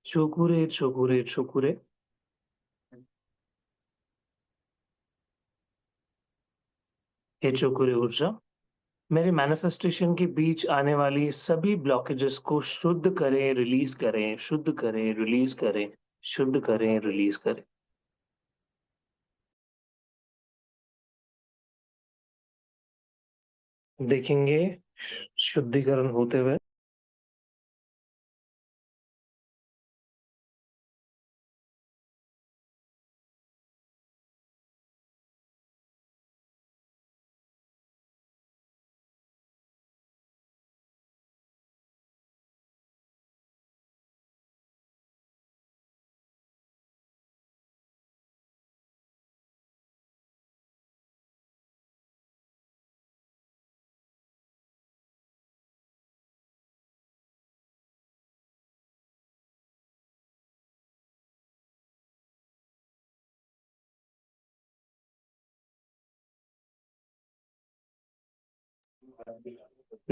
Speaker 2: चौकुरे, चौकुरे, चौकुरे। हे चौकुरे ऊर्जा, मेरे मैनिफेस्टेशन के बीच आने वाली सभी ब्लॉकेजेस को शुद्ध करें, रिलीज़ करें, शुद्ध करें, रिलीज़ करें, शुद्ध करें, रिलीज़ करें। देखेंगे शुद्धिकरण होते हुए।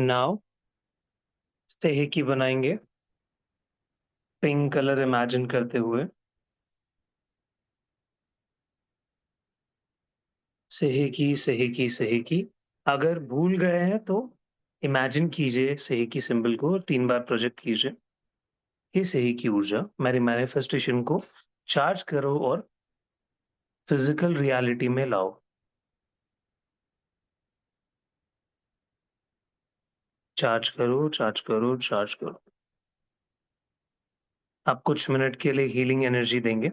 Speaker 2: नाउ सेहेकी बनाएँगे, पिंक कलर इमेजिन करते हुए। सेहेकी, सेहेकी, सेहेकी। अगर भूल गए हैं तो इमेजिन कीजिए सेहेकी सिंबल को और 3 बार प्रोजेक्ट कीजिए। हे सेहेकी ऊर्जा, मेरी मैनिफेस्टेशन को चार्ज करो और फिज़िकल रियलिटी में लाओ। चार्ज करो, चार्ज करो, चार्ज करो। आप कुछ मिनट के लिए हीलिंग एनर्जी देंगे।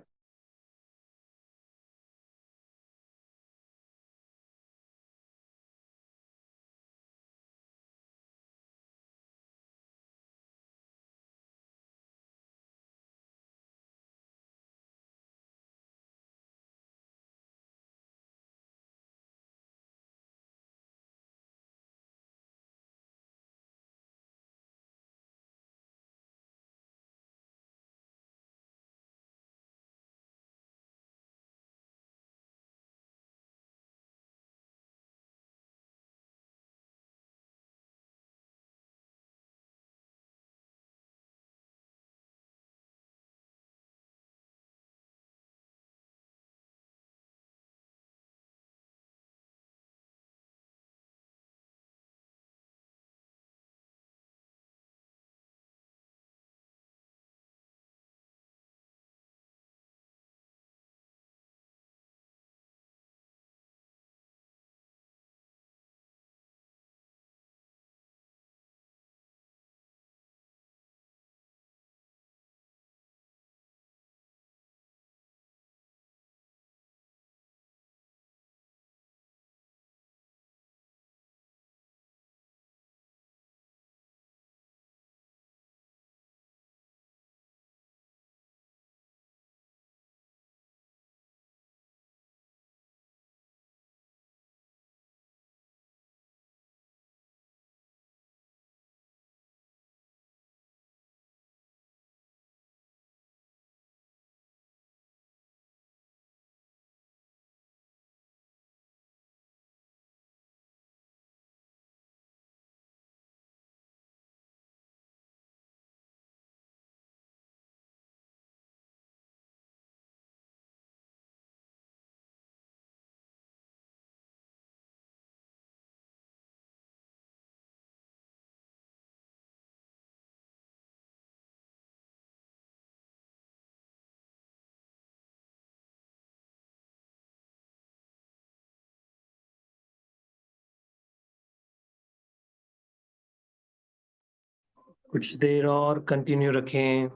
Speaker 2: कुछ देर और कंटिन्यू रखें।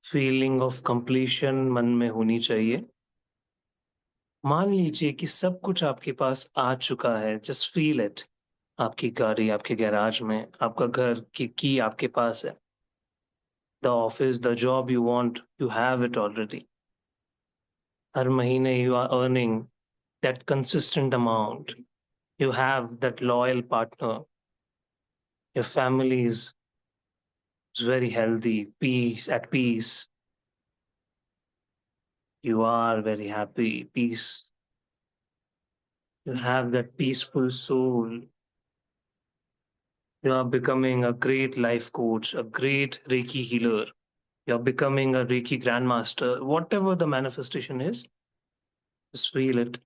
Speaker 2: फीलिंग ऑफ कंप्लीशन मन में होनी चाहिए। मान लीजिए कि सब कुछ आपके पास आ चुका है, जस्ट फील इट। आपकी गाड़ी आपके गैराज में, आपका घर की आपके पास है। The office, the job you want, you have it already. हर महीने you are earning that consistent amount. You have that loyal partner. Your family is very healthy, at peace. You are very happy, peace. You have that peaceful soul. You are becoming a great life coach, a great Reiki healer. You're becoming a Reiki grandmaster. Whatever the manifestation is, just feel it.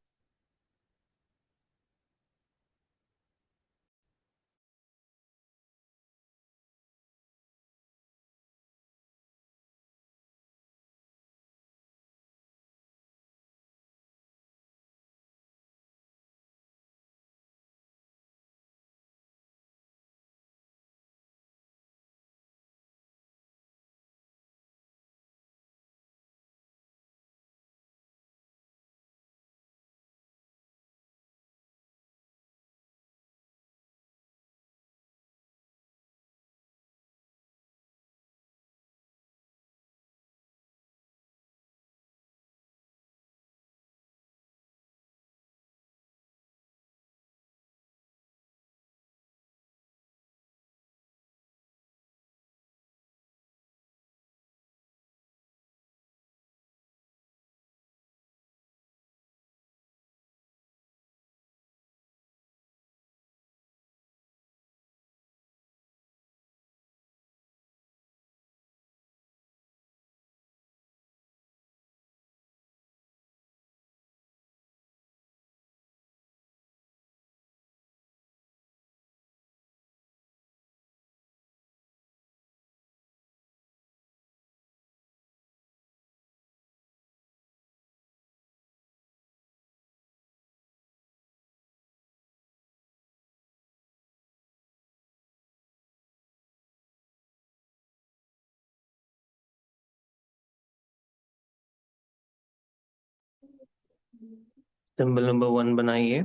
Speaker 2: Symbol number 1 बनाइए।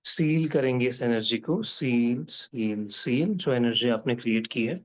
Speaker 2: Seal करेंगे इस energy को, seal seal seal, जो energy आपने create की है।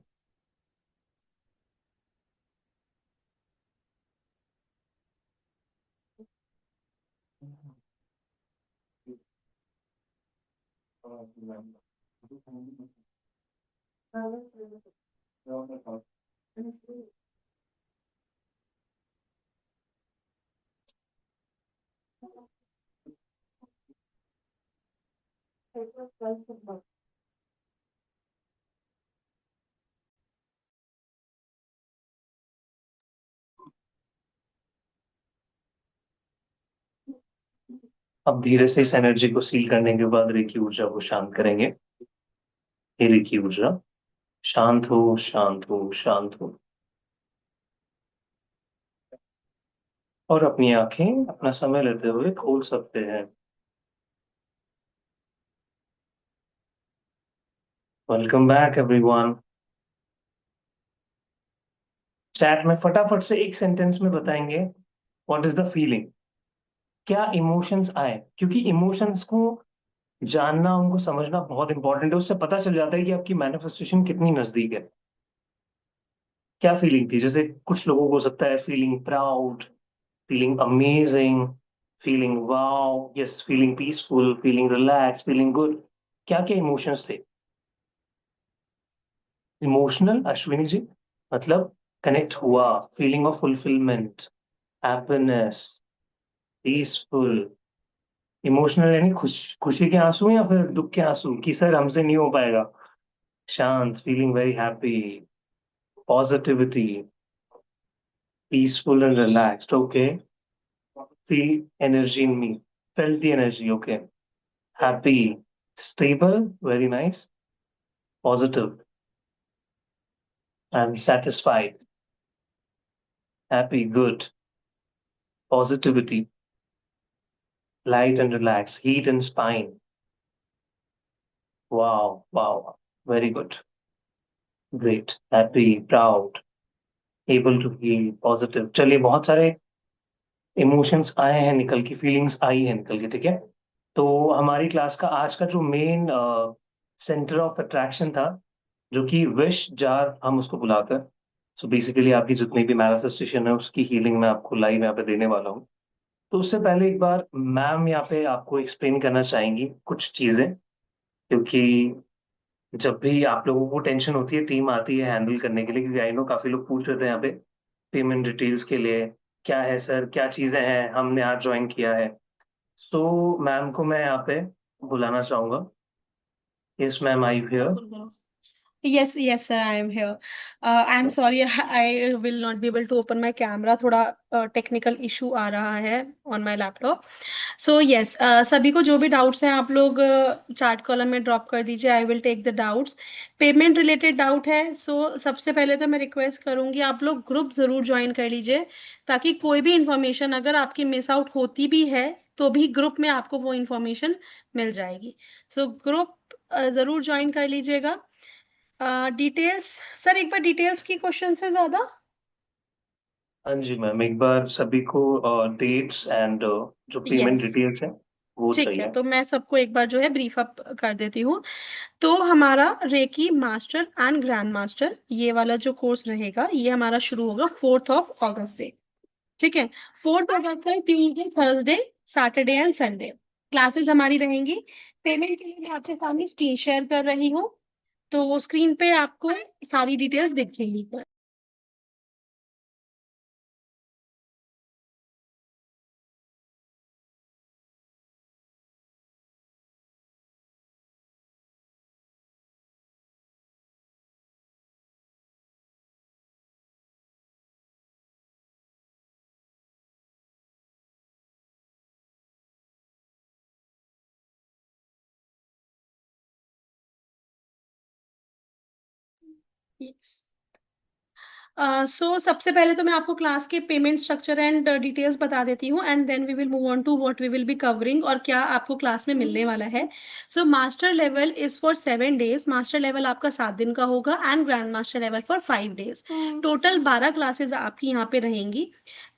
Speaker 2: अब धीरे से इस एनर्जी को सील करने के बाद रेकी ऊर्जा को शांत करेंगे। ये रेकी ऊर्जा शांत हो, शांत हो, शांत हो। और अपनी आंखें अपना समय लेते हुए खोल सकते हैं। Welcome back everyone. चैट में फटाफट से एक सेंटेंस में बताएंगे व्हाट इज द फीलिंग। क्या इमोशंस आए, क्योंकि इमोशंस को जानना, उनको समझना बहुत इंपॉर्टेंट है। उससे पता चल जाता है कि आपकी मैनिफेस्टेशन कितनी नजदीक है। क्या फीलिंग थी? जैसे कुछ लोगों को हो सकता है feeling proud, feeling amazing, feeling wow, yes, feeling peaceful, feeling relax, feeling good. क्या क्या इमोशंस थे? इमोशनल, अश्विनी जी, मतलब कनेक्ट हुआ, feeling of fulfilment, happiness, peaceful. Emotional यानी खुशी के आंसू या फिर दुख के आंसू कि सर हमसे नहीं हो पाएगा। शांत, feeling very happy, positivity, peaceful and relaxed, okay. Feel energy in me. Felt the energy, okay. Happy, stable, very nice. Positive, I'm satisfied. Happy, good. Positivity, light and relaxed. Heat and spine. Wow wow, very good, great, happy, proud, able to heal, positive. चलिए, बहुत सारे emotions आए हैं निकल के, feelings आई है निकल के, ठीक है। तो हमारी क्लास का आज का जो मेन सेंटर ऑफ अट्रैक्शन था, जो कि विश जार हम उसको बुलाकर, सो बेसिकली आपकी जितनी भी मैनिफेस्टेशन है उसकी हीलिंग मैं आपको लाइव यहाँ पे देने वाला हूँ। तो उससे पहले एक बार मैम यहाँ पे आपको एक्सप्लेन करना चाहेंगी कुछ चीजें, क्योंकि जब भी आप लोगों को टेंशन होती है, टीम आती है हैंडल करने के लिए, क्योंकि आई नो काफी लोग पूछ रहे थे यहाँ पे पेमेंट डिटेल्स के लिए, क्या है सर, क्या चीजें हैं, हमने आज ज्वाइन किया है। सो मैम को मैं यहाँ पे बुलाना चाहूंगा। Yes ma'am, I hear.
Speaker 1: Yes, yes, sir, I am here. I'm sorry, I will not be able to open my camera. थोड़ा टेक्निकल इशू आ रहा है on my laptop. So yes, सभी को जो भी डाउट्स हैं आप लोग चार्ट कॉलम में ड्रॉप कर दीजिए. I will take the doubts. Payment related doubt है, सो सबसे पहले तो मैं रिक्वेस्ट करूंगी आप लोग ग्रुप जरूर ज्वाइन कर लीजिए, ताकि कोई भी इंफॉर्मेशन अगर आपकी मिस आउट होती भी है तो भी ग्रुप में आपको वो इंफॉर्मेशन मिल जाएगी. सो ग्रुप जरूर ज्वाइन कर लीजिएगा. डिटेल्स सर, एक बार डिटेल्स की क्वेश्चन से ज्यादा.
Speaker 2: हाँ जी मैम, एक बार सभी को डेट्स एंड जो पेमेंट
Speaker 1: यस,
Speaker 2: डिटेल्स है वो
Speaker 1: ठीक है,
Speaker 2: चाहिए।
Speaker 1: तो मैं सबको एक बार जो है ब्रीफ अप कर देती हूँ. तो हमारा reiki master and grand master ये वाला जो कोर्स रहेगा ये हमारा शुरू होगा 4 अगस्त से. ठीक है, 4 अगस्त है, Tuesday, Thursday, Saturday and Sunday classes हमारी रहेंगी. पेमेंट के लिए मैं आपके सामने स्क्रीन शेयर कर रही हूँ, तो स्क्रीन पे आपको सारी डिटेल्स दिखेंगी. Yes. सो सबसे पहले तो मैं आपको क्लास के पेमेंट स्ट्रक्चर एंड डिटेल्स बता देती हूँ, and then we will move on to what we will be covering और क्या आपको क्लास में मिलने वाला है. So master level is for 7 days. Master level आपका 7 दिन का होगा and grand master level for 5 days. Total 12 classes आपकी यहाँ पे रहेंगी,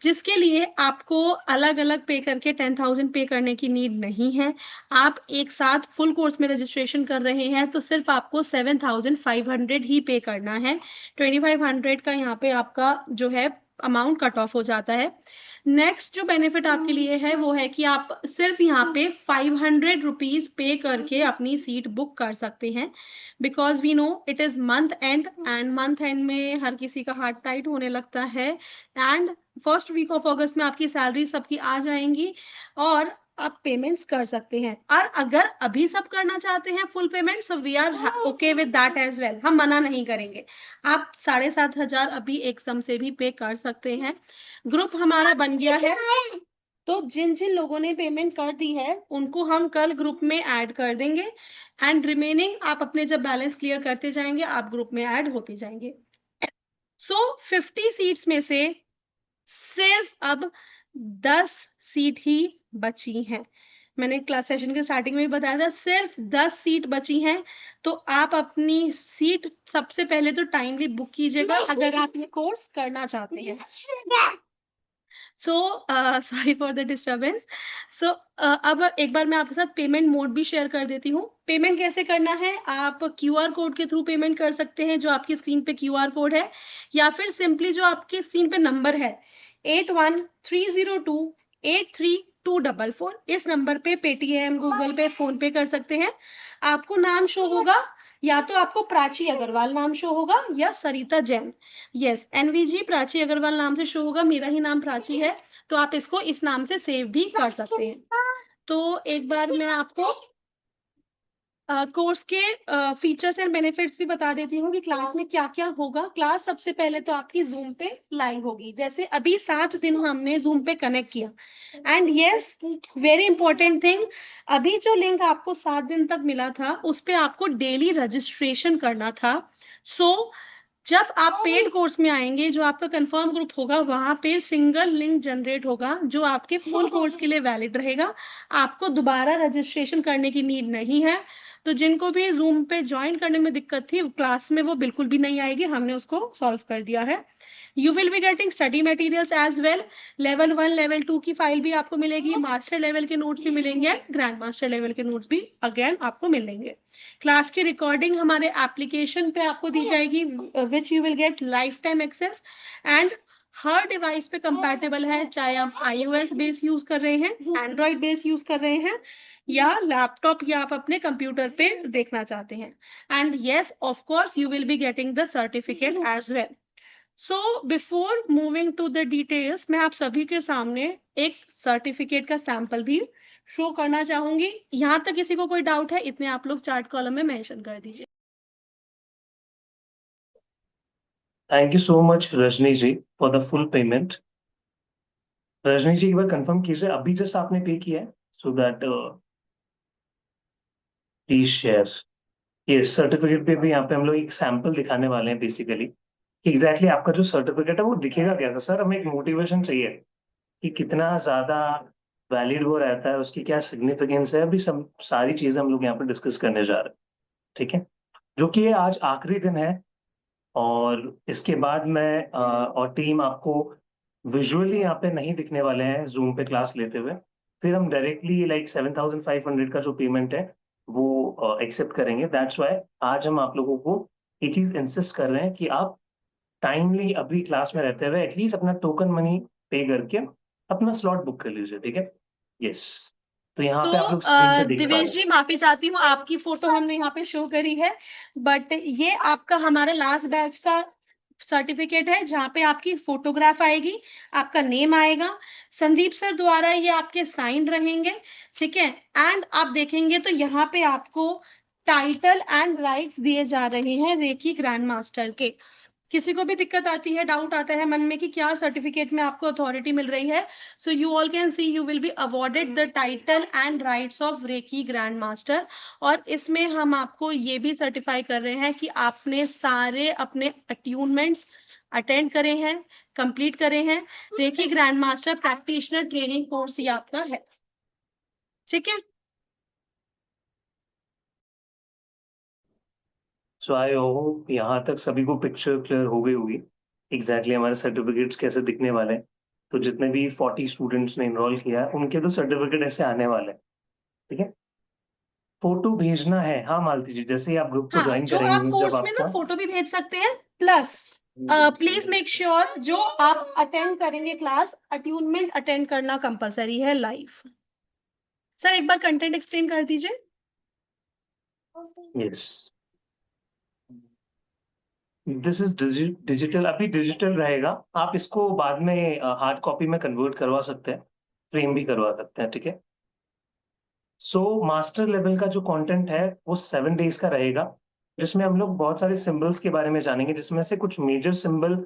Speaker 1: जिसके लिए आपको अलग अलग पे करके 10,000 पे करने की नीड नहीं है. आप एक साथ फुल कोर्स में रजिस्ट्रेशन कर रहे हैं तो सिर्फ आपको 7,500 ही पे करना है. 2,500 का यहाँ पे आपका जो है अमाउंट कट ऑफ हो जाता है. नेक्स्ट जो बेनिफिट आपके लिए है वो है कि आप सिर्फ यहाँ पे 500 रुपीज पे करके अपनी सीट बुक कर सकते हैं, because we know it is month end, and month end में हर किसी का हार्ट टाइट होने लगता है. And first week of August में आपकी सैलरी सबकी आ जाएंगी और आप पेमेंट्स कर सकते हैं. और अगर अभी सब करना चाहते हैं full payment, so we are okay with that as well, हम मना नहीं करेंगे. आप 7,500 अभी एक सम से भी पे कर सकते हैं. ग्रुप हमारा बन गया है, तो जिन जिन लोगों ने पेमेंट कर दी है उनको हम कल ग्रुप में ऐड कर देंगे, एंड रिमेनिंग आप अपने जब बैलेंस क्लियर करते जाएंगे आप ग्रुप में ऐड होते जाएंगे. सो 50 सीट्स में से सिर्फ अब 10 सीट ही बची हैं. मैंने क्लास सेशन के स्टार्टिंग में भी बताया था, सिर्फ 10 सीट बची हैं. तो आप अपनी सीट सबसे पहले तो टाइमली बुक कीजिएगा अगर आप ये कोर्स करना चाहते हैं. So sorry for the disturbance. So अब एक बार मैं आपके साथ पेमेंट मोड भी शेयर कर देती हूँ. पेमेंट कैसे करना है, आप QR कोड के थ्रू पेमेंट कर सकते हैं, जो आपकी स्क्रीन पे QR कोड है, या फिर सिंपली जो आपके स्क्रीन पे नंबर है 8130283244, इस नंबर पे पेटीएम, गूगल पे, फोन पे कर सकते हैं. आपको नाम शो होगा, या तो आपको प्राची अग्रवाल नाम शो होगा या सरिता जैन. यस, NVG प्राची अग्रवाल नाम से शो होगा, मेरा ही नाम प्राची है, तो आप इसको इस नाम से सेव भी कर सकते हैं. तो एक बार मैं आपको कोर्स के फीचर्स एंड बेनिफिट्स भी बता देती हूँ कि क्लास में क्या क्या होगा. क्लास सबसे पहले तो आपकी जूम पे लाइव होगी, जैसे अभी 7 दिन हमने जूम पे कनेक्ट किया. And yes, very important thing, अभी जो लिंक आपको 7 दिन तक मिला था उस पे आपको डेली रजिस्ट्रेशन करना था. सो जब आप पेड कोर्स में आएंगे, जो आपका कंफर्म ग्रुप होगा, वहां पे सिंगल लिंक जनरेट होगा जो आपके फुल कोर्स के लिए वैलिड रहेगा। आपको दोबारा रजिस्ट्रेशन करने की नीड नहीं है। तो जिनको भी जूम पे ज्वाइन करने में दिक्कत थी क्लास में, वो बिल्कुल भी नहीं आएगी, हमने उसको सॉल्व कर दिया है। You will be getting study materials as well. Level 1 level 2 की फाइल भी आपको मिलेगी, मास्टर लेवल के नोट्स भी मिलेंगे, ग्रैंड मास्टर लेवल के नोट्स भी अगेन आपको मिलेंगे। क्लास की रिकॉर्डिंग हमारे एप्लीकेशन पे आपको दी जाएगी, which you will get lifetime access, and हर डिवाइस पे कंपैटिबल है, चाहे आप iOS बेस यूज कर रहे हैं, एंड्रॉइड बेस यूज कर रहे हैं, या लैपटॉप या आप अपने कंप्यूटर पे देखना चाहते हैं। And yes, of course you will be getting the certificate as well. So before moving to the details, मैं आप सभी के सामने एक सर्टिफिकेट का सैंपल भी शो करना चाहूंगी। यहां तक किसी को कोई डाउट है, इतने आप लोग चार्ट कॉलम में मेंशन कर दीजिए।
Speaker 2: Thank you so much Rajni ji for the full payment. Rajni ji एक बार कंफर्म कीजिए अभी जस्ट आपने पे किया है, सो दैट प्लीज शेयर। ये सर्टिफिकेट पे भी यहाँ पे हम लोग एक सैंपल दिखाने वाले हैं बेसिकली कि एग्जैक्टली आपका जो सर्टिफिकेट है वो दिखेगा कैसा। सर हमें एक मोटिवेशन चाहिए कि कितना ज्यादा वैलिड वो रहता है, उसकी क्या सिग्निफिकेंस है, अभी सब सारी चीजें हम लोग यहाँ पे डिस्कस करने जा रहे हैं। ठीक है, जो कि ये आज आखिरी दिन है, और इसके बाद मैं और टीम आपको विजुअली यहाँ पे नहीं दिखने वाले हैं जूम पे क्लास लेते हुए। फिर हम डायरेक्टली लाइक 7,500 का जो पेमेंट है वो एक्सेप्ट करेंगे। दैट्स वाई आज हम आप लोगों को ये चीज इंसिस्ट कर रहे हैं कि आप टाइमली अभी क्लास में रहते हुए एटलीस्ट अपना टोकन मनी पे करके अपना स्लॉट बुक कर लीजिए। ठीक है, यस। तो यहाँ
Speaker 1: तो
Speaker 2: पे आप लोग स्क्रीन पे देख पा रहे
Speaker 1: दिवेश
Speaker 2: हैं।
Speaker 1: जी, माफी चाहती हूँ, आपकी फोटो हमने यहाँ पे शो करी है, बट ये आपका हमारा लास्ट बैच का सर्टिफिकेट है, जहाँ पे आपकी फोटोग्राफ आएगी, आपका नेम आएगा, संदीप सर द्वारा ये आपके साइन रहेंगे। ठीक है, एंड आप देखेंगे तो यहाँ पे आपको टाइटल एंड राइट्स दिए जा रहे हैं रेकी ग्रैंड मास्टर के। किसी को भी दिक्कत आती है, डाउट आता है मन में कि क्या सर्टिफिकेट में आपको अथॉरिटी मिल रही है, so you all can see you will be awarded the title and rights of reiki grand master. और इसमें हम आपको ये भी सर्टिफाई कर रहे हैं कि आपने सारे अपने अट्यूनमेंट्स अटेंड करे हैं, कंप्लीट करे हैं। Reiki grand master practitioner training course ये आपका है। ठीक है,
Speaker 2: सो आई होप यहाँ तक सभी को पिक्चर क्लियर हो गई होगी एग्जैक्टली हमारे सर्टिफिकेट्स कैसे दिखने वाले हैं। तो जितने भी 40 स्टूडेंट्स ने इनरोल किया है उनके तो सर्टिफिकेट ऐसे आने वाले हैं। ठीक है, फोटो भेजना है। हाँ मालती जी, जैसे ही आप ग्रुप को
Speaker 1: हाँ,
Speaker 2: ज्वाइन
Speaker 1: जो आप
Speaker 2: करेंगे जब
Speaker 1: कोर्स में ना
Speaker 2: आपका
Speaker 1: फोटो भी भेज सकते हैं, प्लस प्लीज मेक श्योर जो आप अटेंड करेंगे क्लास, अट्यूनमेंट अटेंड करना कंपलसरी है लाइव। सर एक बार कंटेंट एक्सप्लेन कर दीजिए।
Speaker 2: यस, दिस इज डिजिटल, अभी डिजिटल रहेगा। आप इसको बाद में हार्ड कॉपी में कन्वर्ट करवा सकते हैं, फ्रेम भी करवा सकते हैं। ठीक है, सो मास्टर लेवल का जो कंटेंट है वो 7 डेज का रहेगा, जिसमें हम लोग बहुत सारे सिंबल्स के बारे में जानेंगे, जिसमें से कुछ मेजर सिंबल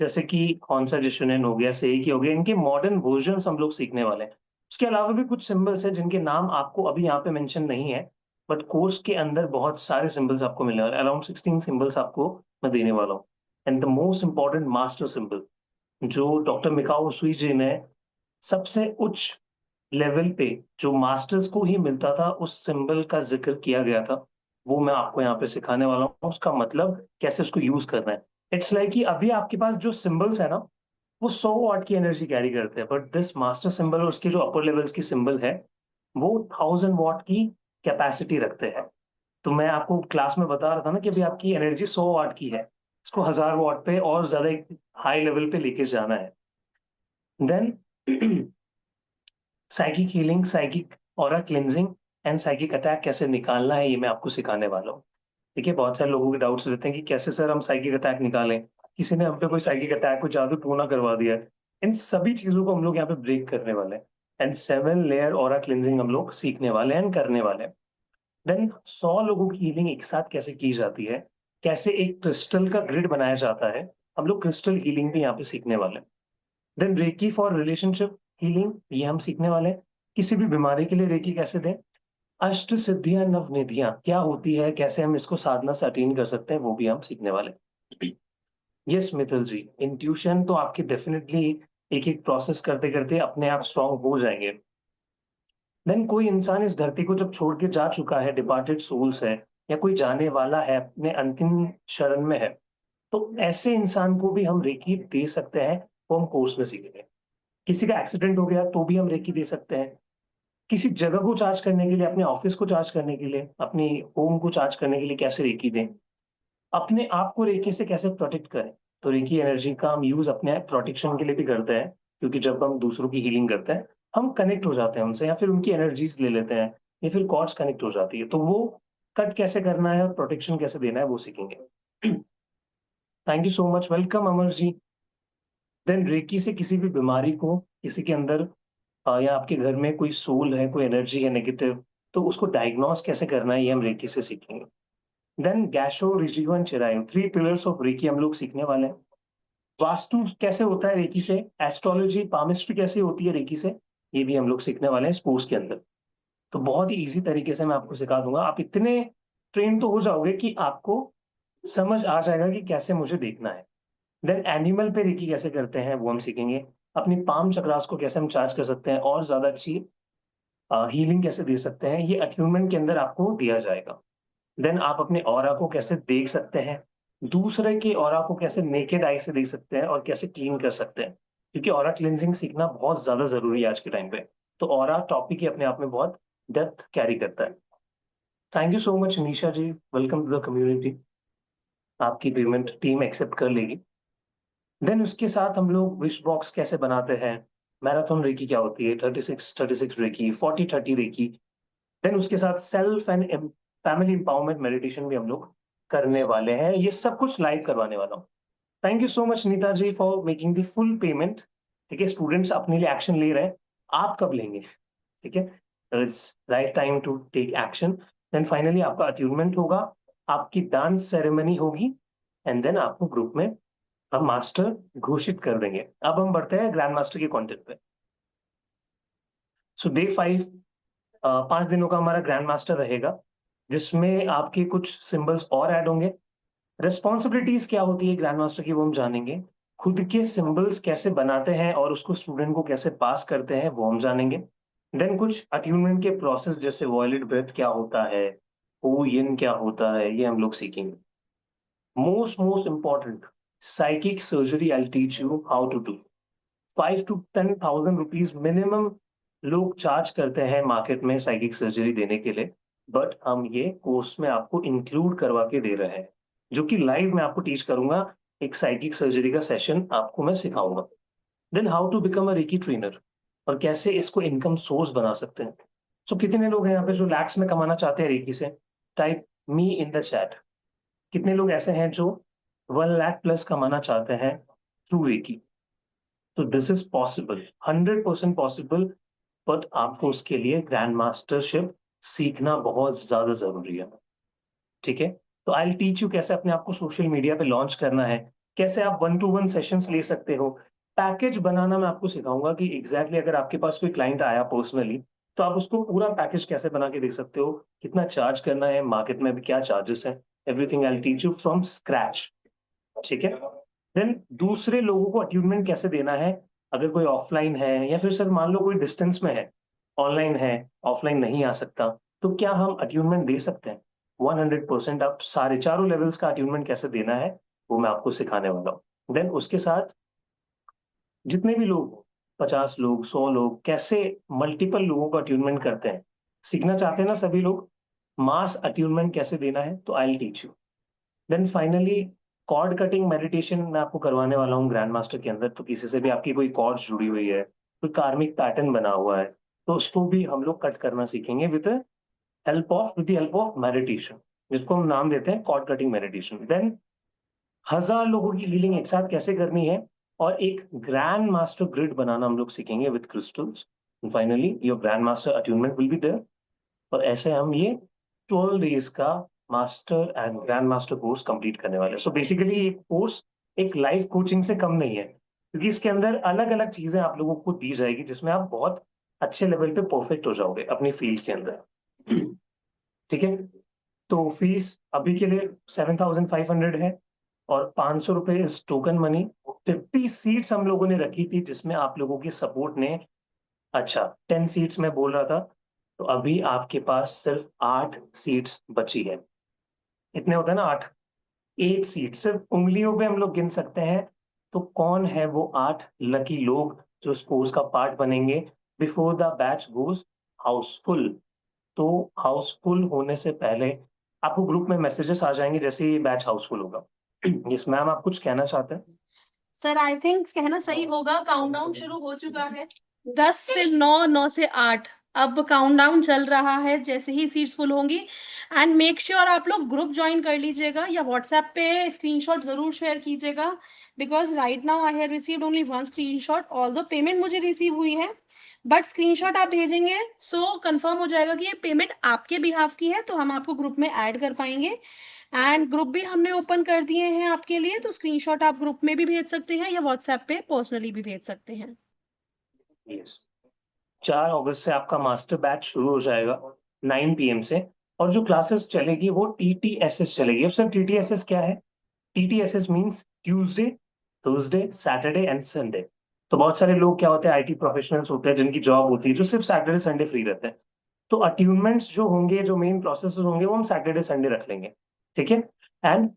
Speaker 2: जैसे कि कॉन्सर्जेशन हो गया, सेई हो गया, इनके मॉडर्न वर्जन्स हम लोग सीखने वाले हैं। उसके अलावा भी कुछ सिंबल्स हैं जिनके नाम आपको अभी यहाँ पे मेंशन नहीं है, बट कोर्स के अंदर बहुत सारे सिंबल्स आपको मिलने वाले, अराउंड 16 सिंबल्स आपको मैं देने वाला हूँ। And the most important master symbol जो डॉक्टर मिकाओ सुई जी ने सबसे उच्च लेवल पे जो मास्टर्स को ही मिलता था उस सिंबल का जिक्र किया गया था, वो मैं आपको यहाँ पे सिखाने वाला हूँ। उसका मतलब कैसे उसको यूज करना है। इट्स लाइक कि अभी आपके पास जो सिंबल्स है ना वो 100 वॉट की एनर्जी कैरी करते हैं, बट दिस मास्टर सिंबल और उसके जो अपर लेवल्स की सिंबल है वो 1000 वॉट की कैपेसिटी रखते हैं। तो मैं आपको क्लास में बता रहा था ना कि अभी आपकी एनर्जी 100 वॉट की है, इसको 1000 वॉट पे और ज्यादा हाई लेवल पे लेके जाना है। Then psychic healing, psychic aura cleansing and psychic attack कैसे निकालना है, ये मैं आपको सिखाने वाला हूँ। ठीक है, बहुत सारे लोगों के डाउट्स रहते हैं कि कैसे सर हम साइकिक अटैक निकालें, किसी ने हम पे कोई साइकिक अटैक को जादू टोना करवा दिया है। इन सभी चीजों को हम लोग यहाँ पे ब्रेक करने वाले हैं, एंड 7 लेयर ऑरा क्लिनजिंग हम लोग सीखने वाले हैं, करने वाले हैं। देन 100 लोगों की हीलिंग एक साथ कैसे की जाती है, कैसे एक क्रिस्टल का ग्रिड बनाया जाता है, हम लोग क्रिस्टल हीलिंग भी यहाँ पे सीखने वाले हैं। Then Reiki for relationship healing, ये हम सीखने वाले हैं। किसी भी बीमारी के लिए रेकी कैसे दें, अष्ट सिद्धियां नव निधियां क्या होती है, कैसे हम इसको साधना से अटेन कर सकते हैं, वो भी हम सीखने वाले हैं। यस मित्तल जी, इंट्यूशन तो आपके डेफिनेटली एक-एक प्रोसेस करते-करते अपने आप स्ट्रॉन्ग हो जाएँगे। देन कोई इंसान इस धरती को जब छोड़ के जा चुका है, डिपार्टेड सोल्स है या कोई जाने वाला है, अपने अंतिम शरण में है, तो ऐसे इंसान को भी हम रेकी दे सकते हैं, वो हम कोर्स में सीखेंगे। किसी का एक्सीडेंट हो गया तो भी हम रेकी दे सकते हैं। किसी जगह को चार्ज करने के लिए, अपने ऑफिस को चार्ज करने के लिए, अपनी होम को चार्ज करने के लिए कैसे रेकी दें? अपने आप को रेकी से कैसे प्रोटेक्ट करें? तो रेकी एनर्जी का हम यूज़ अपने प्रोटेक्शन के लिए भी करते हैं, क्योंकि जब हम दूसरों की हीलिंग करते हैं, हम कनेक्ट हो जाते हैं उनसे या फिर उनकी एनर्जीज़ ले लेते हैं या फिर कॉर्ड्स कनेक्ट हो जाती है। तो वो कट कैसे करना है और प्रोटेक्शन कैसे देना है वो सीखेंगे। Thank you so much, welcome Amar ji. Then Reiki से किसी भी बीमारी को किसी के अंदर या आपके घर में कोई सोल है, कोई एनर्जी है नेगेटिव, तो उसको डायग्नोस कैसे करना है ये हम रेकी से सीखेंगे। Then gassho, reiji and chiryo 3 pillars of Reiki हम लोग सीखने वाले हैं। वास्तु कैसे होता है रेकी से, एस्ट्रोलॉजी, पामिस्ट्री कैसे होती है रेकी से, ये भी हम लोग सीखने वाले हैं इस कोर्स के अंदर। तो बहुत ही ईज़ी तरीके से मैं आपको सिखा दूँगा। आप इतने ट्रेन तो हो जाओगे कि आपको समझ आ जाएगा कि कैसे मुझे देखना है। देन एनिमल पे रेकी कैसे करते हैं वो हम सीखेंगे। अपनी पाम चक्रास को कैसे हम चार्ज कर सकते हैं और ज़्यादा अच्छी हीलिंग कैसे दे सकते हैं, ये अट्यूनमेंट के अंदर आपको दिया जाएगा। देन आप अपने ऑरा को कैसे देख सकते हैं, दूसरे के ऑरा को कैसे नेकेड आई से देख सकते हैं और कैसे क्लीन कर सकते हैं। क्योंकि ऑरा क्लींजिंग सीखना बहुत ज़्यादा ज़रूरी है आज के टाइम पे। तो ऑरा टॉपिक ही अपने आप में बहुत डेप्थ कैरी करता है। Thank you so much Nisha ji, welcome to the community. आपकी पेमेंट टीम एक्सेप्ट कर लेगी। देन उसके साथ हम लोग विश बॉक्स कैसे बनाते हैं, मैराथन रेकी क्या होती है, 36 रेकी, 40-30 रेकी। देन उसके साथ self and family empowerment meditation भी हम लोग करने वाले हैं। ये सब कुछ लाइव करवाने वाला हूँ। Thank you so much Neeta ji for making the full payment. ठीक है, स्टूडेंट्स अपने लिए एक्शन ले रहे हैं, आप कब लेंगे? ठीक है, it's right time to take action. Then finally आपका अट्यूनमेंट होगा, आपकी डांस सेरेमनी होगी एंड देन आपको ग्रुप में हम मास्टर घोषित कर देंगे। अब हम बढ़ते हैं ग्रैंड मास्टर के कंटेंट पे। सो डे 5 5 दिनों का हमारा ग्रैंड मास्टर रहेगा, जिसमें आपके कुछ सिंबल्स और ऐड होंगे। रिस्पॉन्सिबिलिटीज क्या होती है ग्रैंड मास्टर की वो हम जानेंगे। खुद के सिंबल्स कैसे बनाते हैं और उसको स्टूडेंट को कैसे पास करते हैं वो हम जानेंगे। देन कुछ अट्यूनमेंट के प्रोसेस जैसे वॉयलेट ब्रेथ क्या होता है, ओ यिन क्या होता है, ये हम लोग सीखेंगे। Most important, psychic surgery I teach you how to do. 5 to 10,000 rupees minimum लोग चार्ज करते हैं मार्केट में साइकिक सर्जरी देने के लिए, बट हम ये कोर्स में आपको इंक्लूड करवा के दे रहे हैं, जो कि लाइव मैं आपको टीच करूंगा। एक साइकिक सर्जरी का सेशन आपको मैं सिखाऊंगा। Then how to become a reiki trainer, और कैसे इसको इनकम सोर्स बना सकते हैं। सो कितने लोग हैं यहाँ पे जो लैक्स में कमाना चाहते हैं रेकी से? Type me in the chat. कितने लोग ऐसे हैं जो 1 लाख प्लस कमाना चाहते हैं थ्रू रेकी? तो this is possible, 100% possible, but आपको उसके लिए ग्रैंड मास्टरशिप सीखना बहुत ज्यादा जरूरी है। ठीक है, तो आई टीच यू कैसे अपने आप को सोशल मीडिया पे लॉन्च करना है, कैसे आप 1-to-1 सेशंस ले सकते हो। पैकेज बनाना मैं आपको सिखाऊंगा कि एग्जैक्टली अगर आपके पास कोई क्लाइंट आया पर्सनली, तो आप उसको पूरा पैकेज कैसे बना के दे सकते हो, कितना चार्ज करना है, मार्केट में भी क्या चार्जेस है, everything I teach you from scratch. ठीक है, देन दूसरे लोगों को अट्यूनमेंट कैसे देना है, अगर कोई ऑफलाइन है या फिर सर मान लो कोई डिस्टेंस में है, ऑनलाइन है, ऑफलाइन नहीं आ सकता, तो क्या हम अट्यूनमेंट दे सकते हैं? 100% आप सारे चारों लेवल्स का अट्यूनमेंट कैसे देना है वो मैं आपको सिखाने वाला हूँ। देन उसके साथ जितने भी लोग हो, 50 लोग, 100 लोग, कैसे मल्टीपल लोगों का अट्यूनमेंट करते हैं, सीखना चाहते हैं ना सभी लोग, मास अट्यूनमेंट कैसे देना है, तो I will teach you. Then finally cord cutting meditation मैं आपको करवाने वाला हूँ ग्रैंड मास्टर के अंदर। तो किसी से भी आपकी कोई कॉर्ड जुड़ी हुई है, कोई कार्मिक पैटर्न बना हुआ है, तो उसको भी हम लोग कट करना सीखेंगे with the help of meditation, जिसको हम नाम देते हैं कॉर्ड कटिंग मेडिटेशन। देन 1,000 लोगों की हीलिंग एक साथ कैसे करनी है, और एक ग्रैंड मास्टर ग्रिड बनाना हम लोग सीखेंगे with crystals. Finally your grand master attunement will be there. और ऐसे हम ये 12 डेज का master and grand master course complete करने वाले हैं। सो बेसिकली ये कोर्स एक लाइफ कोचिंग से कम नहीं है, क्योंकि इसके अंदर अलग अलग चीजें आप लोगों को दी जाएगी, जिसमें आप बहुत अच्छे लेवल पे परफेक्ट हो जाओगे अपनी फील्ड के अंदर। ठीक है, तो फीस अभी के लिए 7,500 है।
Speaker 3: और 500 रुपए इज टोकन मनी। 50 सीट्स हम लोगों ने रखी थी जिसमें आप लोगों की सपोर्ट ने, अच्छा 10 सीट्स में बोल रहा था, तो अभी आपके पास सिर्फ 8 सीट्स बची है। इतने होते हैं ना 8, 8 सीट सिर्फ उंगलियों पे हम लोग गिन सकते हैं। तो कौन है वो 8 लकी लोग जो इस कोर्स का पार्ट बनेंगे before the batch goes Housefull. तो हाउसफुल होने से पहले आपको ग्रुप में मैसेजेस आ जाएंगे जैसे ही बैच हाउसफुल होगा। यस मैम, आप कुछ कहना चाहते हैं?
Speaker 1: सर आई थिंक कहना सही होगा, काउंटडाउन शुरू हो चुका है। 10 से 9, 9 से 8, अब काउंटडाउन चल रहा है जैसे ही सीट्स फुल होंगी। एंड मेक श्योर आप लोग ग्रुप ज्वाइन कर लीजिएगा या व्हाट्सएप पे स्क्रीनशॉट जरूर शेयर कीजिएगा, because right now I have received only one screenshot, all the payment मुझे रिसीव हुई है, बट स्क्रीनशॉट आप भेजेंगे सो कंफर्म हो जाएगा कि ये पेमेंट आपके बिहाफ की है, तो हम आपको ग्रुप में ऐड कर पाएंगे। एंड ग्रुप भी हमने ओपन कर दिए हैं आपके लिए, तो स्क्रीनशॉट आप ग्रुप में भी भेज सकते हैं या व्हाट्सएप पे पर्सनली भी भेज सकते हैं।
Speaker 3: यस, 4 अगस्त से आपका मास्टर बैच शुरू हो जाएगा 9 PM से। और जो क्लासेस चलेगी वो TTSS चलेगी। अब सर TTSS क्या है? TTSS means Tuesday, Thursday, Saturday and Sunday. तो बहुत सारे लोग क्या होते हैं, IT प्रोफेशनल्स होते हैं जिनकी जॉब होती है जो सिर्फ सैटरडे संडे फ्री रहते हैं। तो अट्यूनमेंट्स जो होंगे, जो मेन प्रोसेस होंगे, वो हम सैटरडे संडे रख लेंगे। ठीक है। एंड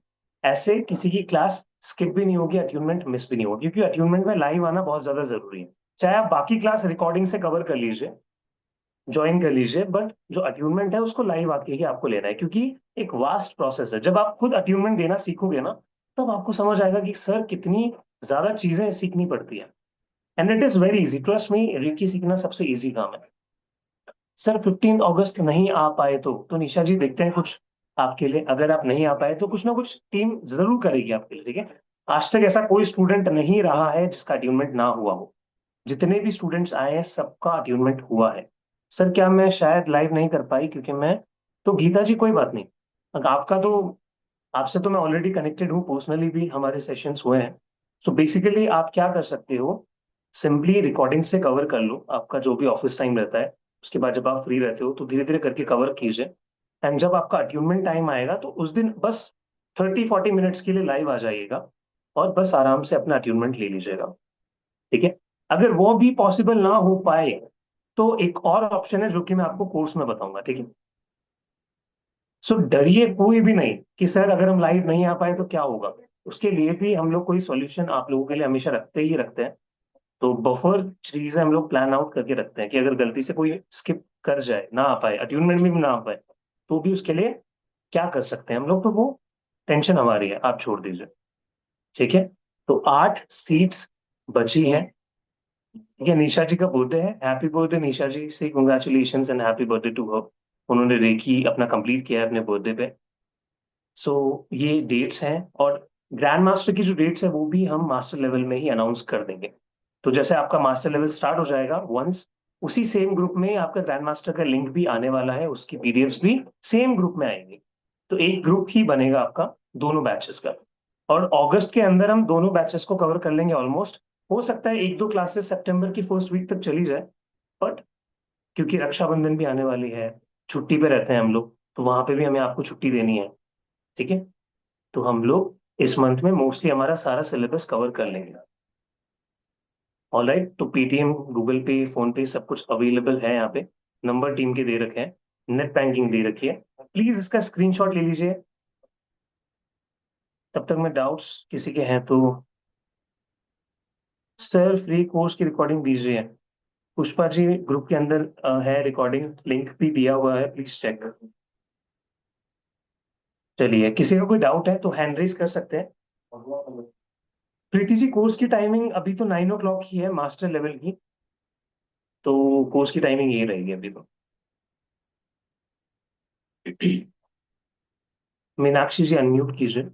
Speaker 3: ऐसे किसी की क्लास स्किप भी नहीं होगी, अट्यूनमेंट मिस भी नहीं होगी, क्योंकि अट्यूनमेंट में लाइव आना बहुत ज्यादा जरूरी है। चाहे आप बाकी क्लास रिकॉर्डिंग से कवर कर लीजिए, ज्वाइन कर लीजिए, बट जो अट्यूनमेंट है उसको लाइव आके ही आपको लेना है, क्योंकि एक वास्ट प्रोसेस है। जब आप खुद अट्यूनमेंट देना सीखोगे ना, तब आपको समझ आएगा कि सर कितनी ज्यादा चीजें सीखनी पड़ती है। And it is very easy, trust me, reiki सीखना सबसे इजी काम है। सर 15 अगस्त नहीं आ पाए तो निशा जी देखते हैं कुछ आपके लिए। अगर आप नहीं आ पाए तो कुछ ना कुछ टीम जरूर करेगी आपके लिए। ठीक है। आज तक ऐसा कोई स्टूडेंट नहीं रहा है जिसका अट्यूनमेंट ना हुआ हो। जितने भी स्टूडेंट्स आए हैं सबका अट्यूनमेंट हुआ है। सर क्या मैं शायद लाइव नहीं कर पाई क्योंकि मैं, तो गीता जी कोई बात नहीं, अगर आपका तो, आपसे तो मैं ऑलरेडी कनेक्टेड हूँ, पर्सनली भी हमारे सेशंस हुए हैं। सो बेसिकली आप क्या कर सकते हो, सिंपली रिकॉर्डिंग से कवर कर लो आपका जो भी ऑफिस टाइम रहता है। उसके बाद जब आप फ्री रहते हो तो धीरे धीरे करके कवर कीजिए। एंड जब आपका अट्यूनमेंट टाइम आएगा तो उस दिन बस 30-40 मिनट्स के लिए लाइव आ जाइएगा और बस आराम से अपना अट्यूनमेंट ले लीजिएगा। ठीक है। अगर वो भी पॉसिबल ना हो पाए तो एक और ऑप्शन है जो कि मैं आपको कोर्स में बताऊंगा। ठीक है। सो डरिए कोई भी नहीं कि सर अगर हम लाइव नहीं आ पाए तो क्या होगा। उसके लिए भी हम लोग कोई सॉल्यूशन आप लोगों के लिए हमेशा रखते ही रखते हैं। तो बफर चीजें हम लोग प्लान आउट करके रखते हैं कि अगर गलती से कोई स्किप कर जाए, ना आ पाए, अट्यूनमेंट में भी ना आ पाए, तो भी उसके लिए क्या कर सकते हैं हम लोग, तो वो टेंशन हमारी है, आप छोड़ दीजिए। ठीक है। तो 8 सीट्स बची हैं। ठीक है। निशा जी का बर्थडे है, हैप्पी बर्थडे निशा जी, से congratulation and happy birthday to her. उन्होंने रेकी अपना कंप्लीट किया है अपने बर्थडे पे। सो ये डेट्स हैं, और ग्रैंड मास्टर की जो डेट्स है वो भी हम मास्टर लेवल में ही अनाउंस कर देंगे। तो जैसे आपका मास्टर लेवल स्टार्ट हो जाएगा वंस, उसी सेम ग्रुप में आपका ग्रैंड मास्टर का लिंक भी आने वाला है, उसकी पीडीएफ्स भी सेम ग्रुप में आएंगी। तो एक ग्रुप ही बनेगा आपका दोनों बैचेस का। और अगस्त के अंदर हम दोनों बैचेस को कवर कर लेंगे ऑलमोस्ट। हो सकता है एक दो क्लासेस सितंबर की फर्स्ट वीक तक चली जाए, बट क्योंकि रक्षाबंधन भी आने वाली है, छुट्टी पे रहते हैं हम लोग, तो वहां पे भी हमें आपको छुट्टी देनी है। ठीक है। तो हम लोग इस मंथ में मोस्टली हमारा सारा सिलेबस कवर कर लेंगे। All right. तो पेटीएम, गूगल पे, फोन पे सब कुछ अवेलेबल है यहाँ पे। नंबर टीम के दे रखे हैं, नेट बैंकिंग दे रखी है। प्लीज इसका स्क्रीनशॉट ले लीजिए। तब तक मैं डाउट्स किसी के हैं तो, सर फ्री कोर्स की रिकॉर्डिंग दीजिए। पुष्पा जी ग्रुप के अंदर है, रिकॉर्डिंग लिंक भी दिया हुआ है, प्लीज चेक। चलिए, किसी का कोई डाउट है तो हैंड रेज कर सकते हैं। प्रीति जी कोर्स की टाइमिंग अभी तो 9 o'clock ही है मास्टर लेवल की, तो कोर्स की टाइमिंग यही रहेगी अभी तो। मीनाक्षी जी अनम्यूट कीजिए।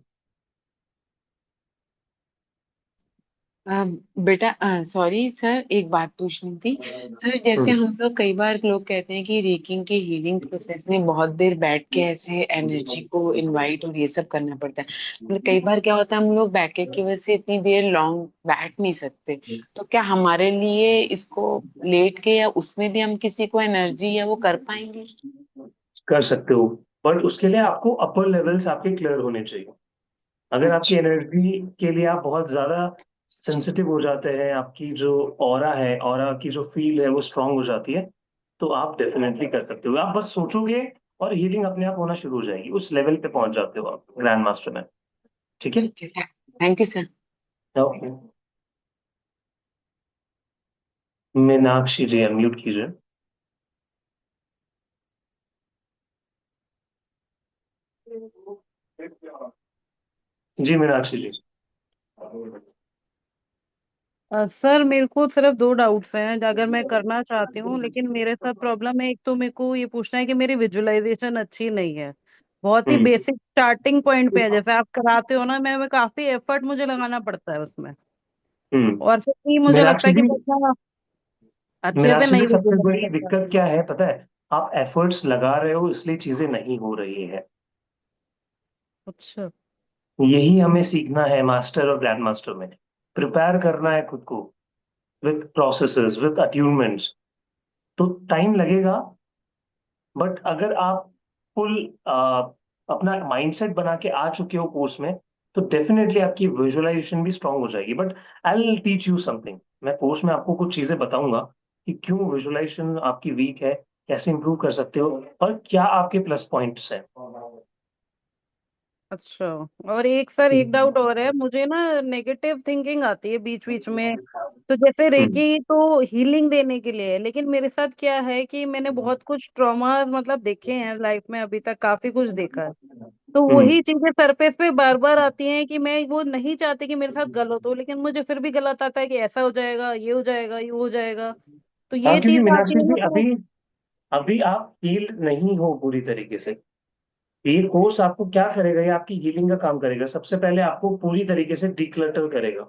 Speaker 4: अ, बेटा सॉरी सर, एक बात पूछनी थी। सर जैसे
Speaker 3: हम्म।
Speaker 4: हम लोग कई बार लोग कहते हैं कि रेकिंग के हीलिंग प्रोसेस में बहुत देर बैठ के ऐसे एनर्जी को इनवाइट और ये सब करना पड़ता है। मतलब कई बार क्या होता है, हम लोग बैकएक की वजह से इतनी देर लॉन्ग बैठ नहीं सकते। तो क्या हमारे लिए इसको लेट के या उसमें भी हम किसी को एनर्जी या वो कर पाएंगे?
Speaker 3: कर सकते हो, बट उसके लिए आपको अपर लेवल्स आपके क्लियर होने चाहिए। अगर आपकी एनर्जी के लिए आप बहुत ज्यादा सेंसिटिव हो जाते हैं, आपकी जो ऑरा है, ऑरा की जो फील है वो स्ट्रांग हो जाती है, तो आप डेफिनेटली कर सकते हो। आप बस सोचोगे और हीलिंग अपने आप होना शुरू हो जाएगी, उस लेवल पे पहुंच जाते हो आप ग्रैंड मास्टर में। ठीक है।
Speaker 4: ठीक है, thank you sir.
Speaker 3: Okay, Meenakshi ji unmute कीजिए। जी मीनाक्षी जी।
Speaker 5: सर मेरे को सिर्फ दो डाउट्स हैं अगर मैं करना चाहती हूँ, लेकिन मेरे साथ प्रॉब्लम है। एक तो मेरे को ये पूछना है कि मेरी विजुअलाइजेशन अच्छी नहीं है, बहुत ही
Speaker 3: हम्म।
Speaker 5: बेसिक स्टार्टिंग पॉइंट पे है। जैसे आप कराते हो ना, मैं काफी एफर्ट मुझे लगाना पड़ता है उसमें,
Speaker 3: हम्म।
Speaker 5: और फिर भी मुझे लगता
Speaker 3: मीनाक्षी
Speaker 5: है कि
Speaker 3: जी,
Speaker 5: मैं इतना अच्छे से
Speaker 3: मीनाक्षी जी
Speaker 5: नहीं
Speaker 3: सबसे
Speaker 5: विजुअलाइज
Speaker 3: बड़ी
Speaker 5: कर पा
Speaker 3: दिक्कत
Speaker 5: रही
Speaker 3: क्या
Speaker 5: हूँ।
Speaker 3: है पता है? आप एफर्ट्स लगा रहे हो इसलिए चीजें नहीं हो रही है।
Speaker 5: अच्छा।
Speaker 3: यही हमें सीखना है मास्टर और ग्रैंड मास्टर में। प्रिपेयर करना है खुद को विथ प्रोसेसेस, विथ अट्यूनमेंट्स। तो टाइम लगेगा, बट अगर आप फुल अपना माइंडसेट बना के आ चुके हो कोर्स में, तो डेफिनेटली आपकी विजुअलाइजेशन भी स्ट्रांग हो जाएगी। But I will teach you something. मैं कोर्स में आपको कुछ चीजें बताऊंगा कि क्यों विजुअलाइजेशन आपकी वीक है, कैसे इंप्रूव कर सकते हो, और क्या आपके प्लस पॉइंट्स हैं।
Speaker 5: अच्छा, और एक सर एक डाउट और है मुझे ना, नेगेटिव थिंकिंग आती है बीच बीच में। तो जैसे
Speaker 3: हम्म।
Speaker 5: रेकी तो हीलिंग देने के लिए है, लेकिन मेरे साथ क्या है कि मैंने बहुत कुछ ट्रॉमा मतलब देखे हैं लाइफ में, अभी तक काफी कुछ देखा है। तो
Speaker 3: हम्म।
Speaker 5: वही चीजें सरफेस पे बार बार आती हैं कि मैं वो नहीं चाहती कि मेरे साथ गलत हो, लेकिन मुझे फिर भी गलत आता है कि ऐसा हो जाएगा, ये हो जाएगा, ये हो जाएगा। तो
Speaker 3: हाँ,
Speaker 5: ये
Speaker 3: क्योंकि
Speaker 5: चीज आती
Speaker 3: मीनाक्षी
Speaker 5: है ना
Speaker 3: जी
Speaker 5: तो।
Speaker 3: अभी अभी आप हील नहीं हो पूरी तरीके से। ये कोर्स आपको क्या करेगा? ये आपकी हीलिंग का काम करेगा। सबसे पहले आपको पूरी तरीके से डिक्लटर करेगा,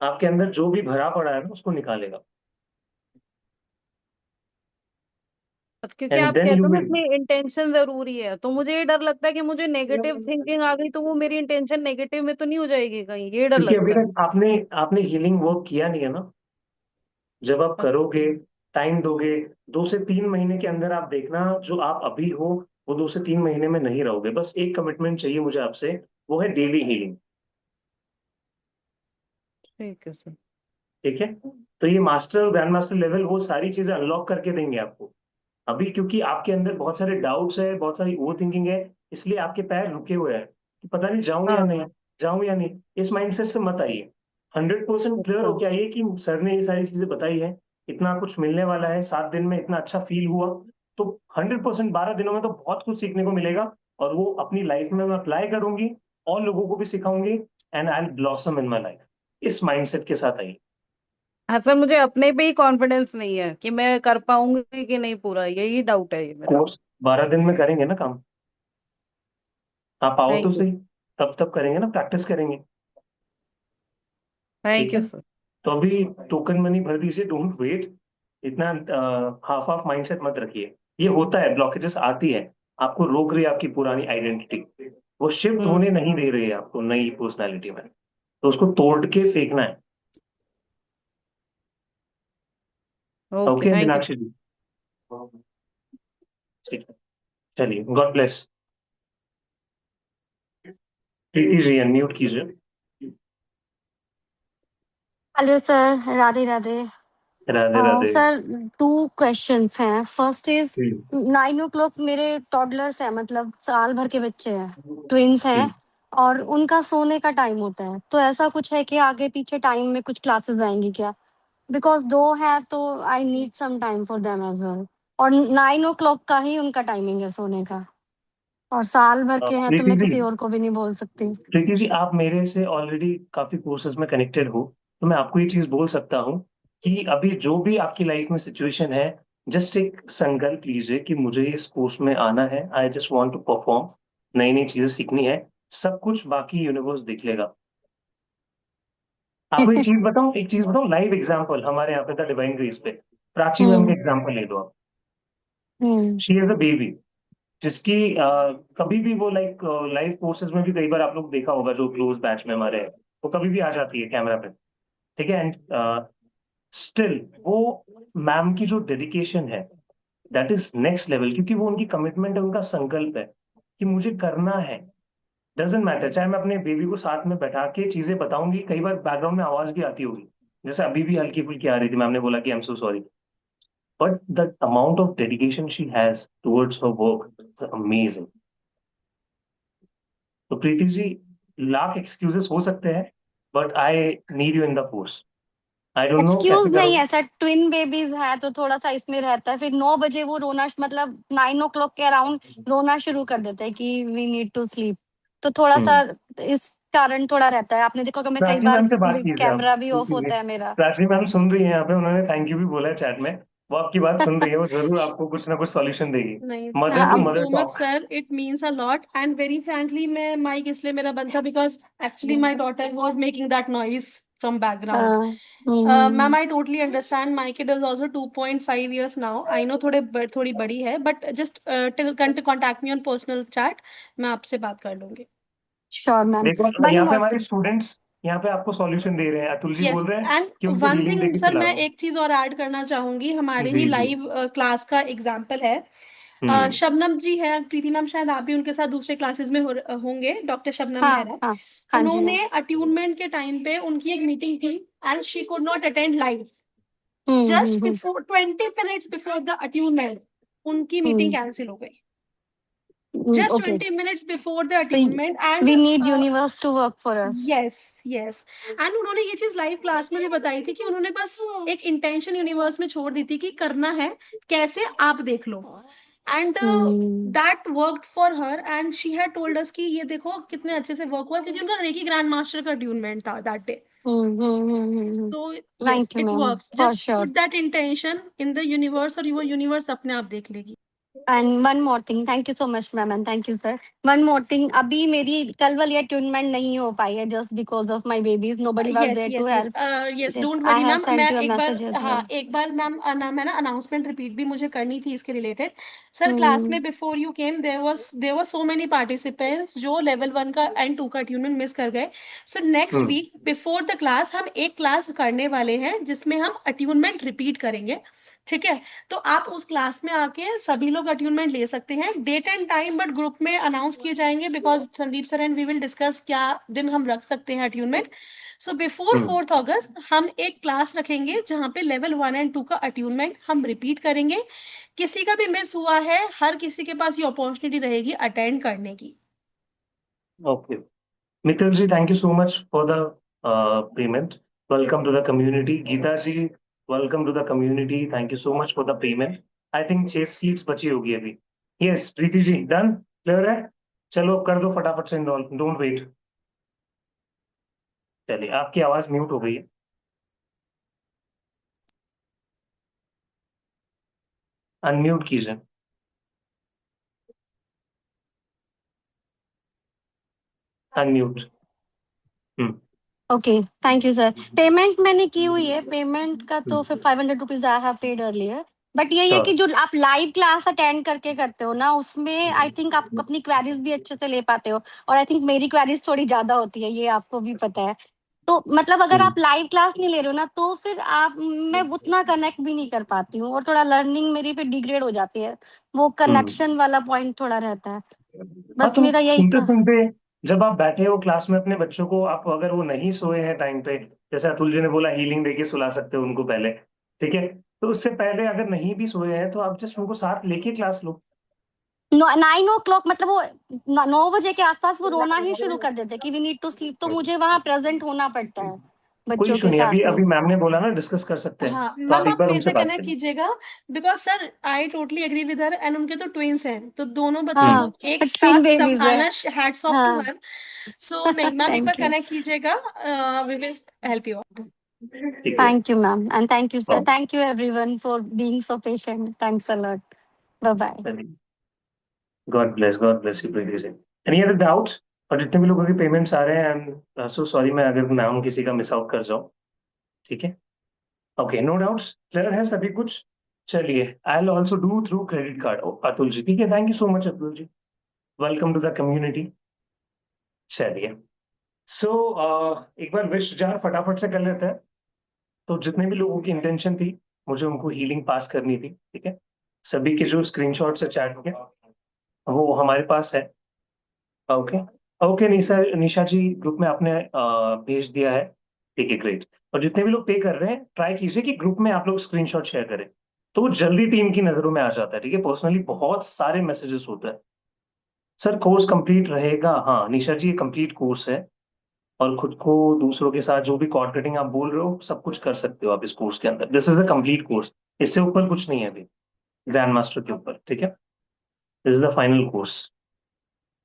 Speaker 3: आपके अंदर जो भी भरा पड़ा है ना उसको निकालेगा।
Speaker 5: क्योंकि
Speaker 3: एंड
Speaker 5: आप
Speaker 3: देन
Speaker 5: कहते
Speaker 3: यू
Speaker 5: हो ना
Speaker 3: विल।
Speaker 5: अपनी इंटेंशन जरूरी है, तो मुझे ये डर लगता है कि मुझे नेगेटिव थिंकिंग आ गई तो वो मेरी इंटेंशन नेगेटिव में तो नहीं हो जाएगी कहीं, ये डर
Speaker 3: क्योंकि अभी
Speaker 5: लगता है।
Speaker 3: तक आपने आपने हीलिंग वर्क किया नहीं है ना। जब आप
Speaker 5: अच्छा।
Speaker 3: करोगे, टाइम दोगे, 2 से 3 महीने के अंदर आप देखना जो आप अभी हो वो 2 से 3 महीने में नहीं रहोगे। बस एक कमिटमेंट चाहिए मुझे आपसे, वो है डेली हीलिंग।
Speaker 5: ठीक है सर।
Speaker 3: ठीक है। तो ये मास्टर और ग्रैंड मास्टर लेवल वो सारी चीजें अनलॉक करके देंगे आपको। अभी क्योंकि आपके अंदर बहुत सारे डाउट्स है, बहुत सारी ओवर थिंकिंग है, इसलिए आपके पैर रुके हुए हैं कि पता नहीं जाऊं या नहीं,
Speaker 5: हाँ।
Speaker 3: जाऊं या नहीं। इस माइंडसेट से मत आइए। 100% क्लियर
Speaker 5: अच्छा।
Speaker 3: होके आइए कि सर ने ये सारी चीजें बताई है, इतना कुछ मिलने वाला है, 7 दिन में इतना अच्छा फील हुआ। तो 100% 12 दिनों में तो बहुत कुछ सीखने को मिलेगा, और वो अपनी लाइफ में मैं अप्लाई करूंगी, और लोगों को भी सिखाऊंगी, and I will blossom in my life. इस माइंडसेट के साथ आइए।
Speaker 5: हाँ सर, मुझे अपने पे ही कॉन्फिडेंस नहीं है कि मैं कर पाऊंगी कि नहीं, पूरा यही डाउट है ये मेरा।
Speaker 3: कोर्स 12 दिन में करेंगे ना काम। आप आओ तो
Speaker 5: थैंक यू।
Speaker 3: सही, तब तब करेंगे ना, प्रैक्टिस करेंगे।
Speaker 5: थैंक
Speaker 3: ठीक
Speaker 5: यू
Speaker 3: है।
Speaker 5: सर।
Speaker 3: तो अभी टोकन मनी भर दीजिए, डोंट वेट। इतना हाफ हाफ माइंडसेट मत रखिए। ये होता है, ब्लॉकेजेस आती है, आपको रोक रही है आपकी पुरानी आइडेंटिटी, वो शिफ्ट होने
Speaker 5: हम्म।
Speaker 3: नहीं दे रही है आपको नई पर्सनैलिटी में। तो उसको तोड़ के फेंकना है।
Speaker 5: Okay,
Speaker 3: okay
Speaker 5: thank you.
Speaker 3: Meenakshi ji. ठीक है, चलिए, God bless. Preeti ji unmute कीजिए।
Speaker 6: Hello sir, Radhe Radhe.
Speaker 3: Radhe Radhe.
Speaker 6: Sir, two questions हैं। First is,
Speaker 3: hmm.
Speaker 6: 9 o'clock मेरे टॉडलर्स हैं, मतलब साल भर के बच्चे हैं, ट्विंस हैं,
Speaker 3: हम्म।
Speaker 6: और उनका सोने का टाइम होता है। तो ऐसा कुछ है कि आगे पीछे टाइम में कुछ क्लासेस आएंगी क्या? बिकॉज दो है तो I need some time for them as well. और 9 o'clock का ही उनका टाइमिंग है सोने का, और साल भर के हैं तो
Speaker 3: प्रीति
Speaker 6: मैं
Speaker 3: जी,
Speaker 6: किसी और को भी नहीं बोल सकती।
Speaker 3: प्रीति जी आप मेरे से ऑलरेडी काफी कोर्सेज में कनेक्टेड हो, तो मैं आपको ये चीज बोल सकता हूँ कि अभी जो भी आपकी लाइफ में सिचुएशन है, जस्ट एक संकल्प लीजिए कि मुझे इस कोर्स में आना है, I just want to perform, नई नई चीजें सीखनी है। सब कुछ बाकी यूनिवर्स देख लेगा। आपको एक चीज बताऊं, लाइव एग्जांपल हमारे यहाँ पे था डिवाइन ग्रेस पे। प्राची मैम का
Speaker 6: हम्म।
Speaker 3: एग्जांपल ले लो आप।
Speaker 6: हम्म।
Speaker 3: शी इज अ बेबी, जिसकी कभी भी वो लाइक लाइव कोर्सेज में भी कई बार आप लोग देखा होगा, जो क्लोज बैच में हमारे हैं, वो कभी भी आ जाती है कैमरा पे। ठीक है। एंड स्टिल वो मैम की जो डेडिकेशन है, दैट इज नेक्स्ट लेवल, क्योंकि वो उनकी कमिटमेंट है, उनका संकल्प है कि मुझे करना है। डजेंट मैटर, चाहे मैं अपने बेबी को साथ में बैठा के चीजें बताऊंगी, कई बार बैकग्राउंड में आवाज भी आती होगी, जैसे अभी भी हल्की फुल्की आ रही थी, मैम ने बोला कि I am so sorry, but the amount of dedication she has towards her work is amazing. तो प्रीति जी, लाख एक्सक्यूजेस हो सकते हैं, but I need you in the force. I don't know कैसे
Speaker 6: एक्सक्यूज नहीं
Speaker 3: करोगे।
Speaker 6: है सर, ट्विन बेबीज है तो थोड़ा सा इसमें रहता है, फिर 9 बजे वो रोना, मतलब 9 o'clock के अराउंड रोना शुरू कर देते हैं कि वी नीड टू स्लीप। तो थोड़ा सा इस कारण थोड़ा रहता है। आपने देखा कि मैं कई
Speaker 3: प्राची
Speaker 6: बार
Speaker 3: मैम से बात कीजिए आप,
Speaker 6: कैमरा भी ऑफ
Speaker 3: कीजिए।
Speaker 6: होता है मेरा।
Speaker 3: प्राची मैम सुन रही है यहाँ पे, उन्होंने थैंक यू भी बोला है चैट में, वो आपकी बात सुन रही है, वो जरूर आपको कुछ ना कुछ सॉल्यूशन देगी।
Speaker 1: नहीं,
Speaker 3: mother
Speaker 1: thank
Speaker 3: to
Speaker 1: you
Speaker 3: mother
Speaker 1: so much
Speaker 3: talk.
Speaker 1: Sir, it means a lot and very frankly मैं माइक इसलिए मेरा बंद था because actually my daughter was making that noise from background. Ma'am I totally understand, my kid is also 2.5 years now, I know थोड़ी बड़ी है, but just contact me on personal chat, मैं आपसे बात कर लूंगी।
Speaker 6: Sure ma'am.
Speaker 3: देखो
Speaker 6: one
Speaker 3: यहाँ पे
Speaker 6: मोर
Speaker 3: हमारे
Speaker 6: थिंग।
Speaker 3: स्टूडेंट्स यहाँ पे आपको सॉल्यूशन दे रहे हैं, अतुल जी
Speaker 1: यस
Speaker 3: बोल रहे हैं
Speaker 1: एंड
Speaker 3: कि उनको
Speaker 1: वन
Speaker 3: हीलिंग
Speaker 1: थिंग
Speaker 3: देके
Speaker 1: सर,
Speaker 3: सुला
Speaker 1: मैं
Speaker 3: दो।
Speaker 1: एक चीज और ऐड करना चाहूंगी, हमारे ही
Speaker 3: जी जी।
Speaker 1: लाइव क्लास का एग्जाम्पल है।
Speaker 3: हम्म
Speaker 1: शबनम जी हैं, प्रीति मैम शायद आप भी उनके साथ दूसरे क्लासेस में होंगे, डॉक्टर शबनम
Speaker 6: हाँ
Speaker 1: मेहरा।
Speaker 6: हाँ। हाँ जी
Speaker 1: उन्होंने
Speaker 6: मैम।
Speaker 1: अट्यूनमेंट के टाइम पे उनकी एक मीटिंग थी and she could not attend live, just
Speaker 6: hmm.
Speaker 1: Before 20 minutes before the attunement उनकी मीटिंग कैंसिल हो गई, just
Speaker 6: okay.
Speaker 1: 20 minutes before the
Speaker 6: तो
Speaker 1: attunement and
Speaker 6: we need universe to work for us.
Speaker 1: Yes yes. And उन्होंने ये चीज live class में भी बताई थी कि उन्होंने बस एक इंटेंशन यूनिवर्स में छोड़ दी थी कि करना है कैसे आप देख लो, and that worked for her and she had told us कि ये देखो कितने अच्छे से वर्क हुआ, क्योंकि उनका रेकी ग्रैंड मास्टर का ट्यूनमेंट था that day. So yes,
Speaker 6: thank you
Speaker 1: it
Speaker 6: ma'am
Speaker 1: works.
Speaker 6: For
Speaker 1: Just
Speaker 6: sure.
Speaker 1: put that intention in the universe और your universe अपने आप देख लेगी।
Speaker 6: And one more thing, thank you so much ma'am and thank you sir. One more thing, अभी मेरी कल वाली attunement नहीं हो पाई है just because of my babies, nobody was
Speaker 1: yes
Speaker 6: there to
Speaker 1: yes yes
Speaker 6: help.
Speaker 1: Yes,
Speaker 6: yes,
Speaker 1: don't
Speaker 6: I
Speaker 1: worry
Speaker 6: have
Speaker 1: ma'am, मैं
Speaker 6: sent you a
Speaker 1: एक बार,
Speaker 6: मैसेज एज
Speaker 1: हाँ
Speaker 6: वेल।
Speaker 1: एक बार मैम मैं ना अनाउंसमेंट रिपीट भी मुझे करनी थी इसके रिलेटेड। सर क्लास में before you came there was so many participants जो लेवल 1 का एंड 2 का अट्यूनमेंट मिस कर गए। So next week before the class हम एक क्लास करने वाले हैं जिसमें हम अट्यूनमेंट रिपीट करेंगे, ठीक है? तो आप उस क्लास में आके सभी लोग अट्यूनमेंट ले सकते हैं, date and time but group में अनाउंस किए जाएंगे because Sandeep sir and we will discuss क्या दिन हम रख सकते हैं अट्यूनमेंट। सो बिफोर 4th अगस्त हम एक क्लास रखेंगे जहां पे लेवल 1 एंड 2 का अट्यूनमेंट हम रिपीट करेंगे। किसी का भी मिस हुआ है, हर किसी के पास ये अपॉर्चुनिटी रहेगी अटेंड करने की।
Speaker 3: Okay Mittal ji, thank you so much for the payment. Welcome to the community. Geeta ji, welcome to the community, thank you so much for the payment. I think 6 seats बची होगी अभी। Yes Preeti ji, done, clear है? चलो कर दो फटाफट से इनरोल, डोंट वेट। चलिए, आपकी आवाज म्यूट हो गई है, अनम्यूट कीजिए। Unmute.
Speaker 6: Okay, thank you sir. Payment मैंने की हुई है, पेमेंट का तो फिर 500 rupees I have paid earlier. But यही है कि
Speaker 3: श्योर।
Speaker 6: जो आप लाइव क्लास अटेंड करके करते हो ना, उसमें आई थिंक आप अपनी क्वेरीज भी अच्छे से ले पाते हो, और आई थिंक मेरी क्वेरीज थोड़ी ज्यादा होती है, ये आपको भी पता है। तो मतलब अगर आप लाइव क्लास नहीं ले रहे हो ना, तो फिर आप मैं उतना कनेक्ट भी नहीं कर पाती हूँ, और थोड़ा लर्निंग मेरी पे डिग्रेड हो जाती है, वो कनेक्शन वाला पॉइंट थोड़ा रहता है।
Speaker 3: हाँ,
Speaker 6: बस
Speaker 3: तो
Speaker 6: मेरा यही
Speaker 3: सुनते
Speaker 6: था।
Speaker 3: सुनते जब आप बैठे हो क्लास में अपने बच्चों को, आप अगर वो नहीं सोए हैं टाइम पे, जैसे अतुल जी ने बोला हीलिंग देके सुला सकते हो उनको पहले, ठीक है? तो उससे पहले अगर नहीं भी सोए हैं तो आप जस्ट उनको साथ लेके क्लास लो।
Speaker 6: 9 o'clock मतलब वो 9 बजे के आसपास वो रोना ही शुरू कर देते कि वी नीड टू स्लीप, तो मुझे वहां प्रेजेंट होना पड़ता है
Speaker 3: कोई
Speaker 6: बच्चों
Speaker 3: इशू
Speaker 6: के
Speaker 3: नहीं, अभी
Speaker 6: साथ में।
Speaker 3: अभी मैम ने बोला ना डिस्कस कर सकते हैं,
Speaker 1: हाँ
Speaker 3: तो आप
Speaker 1: मैम,
Speaker 3: एक
Speaker 1: आप
Speaker 3: बार
Speaker 1: मेरे
Speaker 3: उनसे
Speaker 1: से
Speaker 3: बात
Speaker 1: कनेक्ट
Speaker 3: करिए।
Speaker 1: कीजिएगा because sir I totally agree with her and उनके तो ट्विंस हैं, तो दोनों बच्चों
Speaker 3: हम्म
Speaker 1: को
Speaker 6: हाँ,
Speaker 1: एक
Speaker 6: ट्विन
Speaker 1: साथ
Speaker 6: बेबीज है।
Speaker 1: संभालना, हैट्स ऑफ टू
Speaker 6: हाँ।
Speaker 1: हर। सो नहीं मैम, एक बार
Speaker 6: थैंक यू।
Speaker 1: कनेक्ट कीजिएगा, we will help you out.
Speaker 3: ठीक है।
Speaker 6: Thank you ma'am and thank you sir, thank you everyone for being so patient, thanks a lot, bye bye.
Speaker 3: God bless you Preeti ji. Any other doubts? और जितने भी लोगों के payments आ रहे हैं, I am so sorry मैं अगर नाम किसी का मिस आउट कर जाऊं, ठीक है? ओके, नो डाउट्स, क्लियर है सभी कुछ? चलिए, I will also do through credit card. Atul ji, ठीक है, thank you so much Atul ji, welcome to the community. चलिए, सो एक बार विश जार फटाफट से कर लेते हैं। तो जितने भी लोगों की इंटेंशन थी, मुझे उनको हीलिंग पास करनी थी, ठीक है? सभी के जो स्क्रीनशॉट्स है चैट के, वो हमारे पास है, ओके? ओके निशा जी, ग्रुप में आपने भेज दिया है। ठीक है, ग्रेट। और जितने भी लोग पे कर रहे हैं, ट्राई कीजिए कि ग्रुप में आप लोग स्क्रीनशॉट शेयर करें, तो वो जल्दी टीम की नजरों में आ जाता है। ठीक है, पर्सनली बहुत सारे मैसेजेस होते हैं। सर कोर्स कंप्लीट रहेगा? हाँ निशा जी, ये कंप्लीट कोर्स है, और खुद को दूसरों के साथ जो भी कोऑर्डिनेटिंग आप बोल रहे हो सब कुछ कर सकते हो आप इस कोर्स के अंदर। This is a complete course, इससे ऊपर कुछ नहीं है अभी ग्रैंड मास्टर के ऊपर। ठीक है, this is the final course.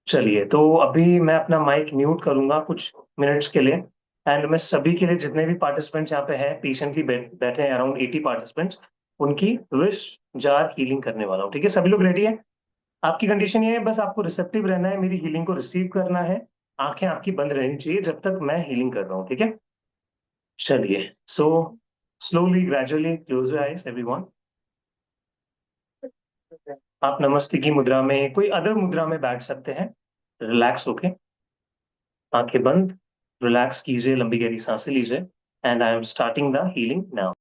Speaker 3: चलिए, तो अभी मैं अपना माइक म्यूट करूंगा कुछ मिनट्स के लिए, एंड मैं सभी के लिए, जितने भी पार्टिसिपेंट्स यहाँ पे हैं पेशेंटली बैठे हैं, अराउंड 80 पार्टिसिपेंट्स, उनकी विश जार हीलिंग करने वाला हूँ। ठीक है, सभी लोग रेडी है? आपकी कंडीशन ये है, बस आपको रिसेप्टिव रहना है, मेरी हीलिंग को रिसीव करना है। आंखें आपकी बंद रहनी चाहिए जब तक मैं हीलिंग कर रहा हूँ। ठीक है, चलिए। So slowly gradually close your eyes everyone. आप नमस्ते की मुद्रा में, कोई अदर मुद्रा में बैठ सकते हैं, रिलैक्स होके, आंखें बंद, रिलैक्स कीजिए, लंबी गहरी सांसें लीजिए, and I am starting the healing now.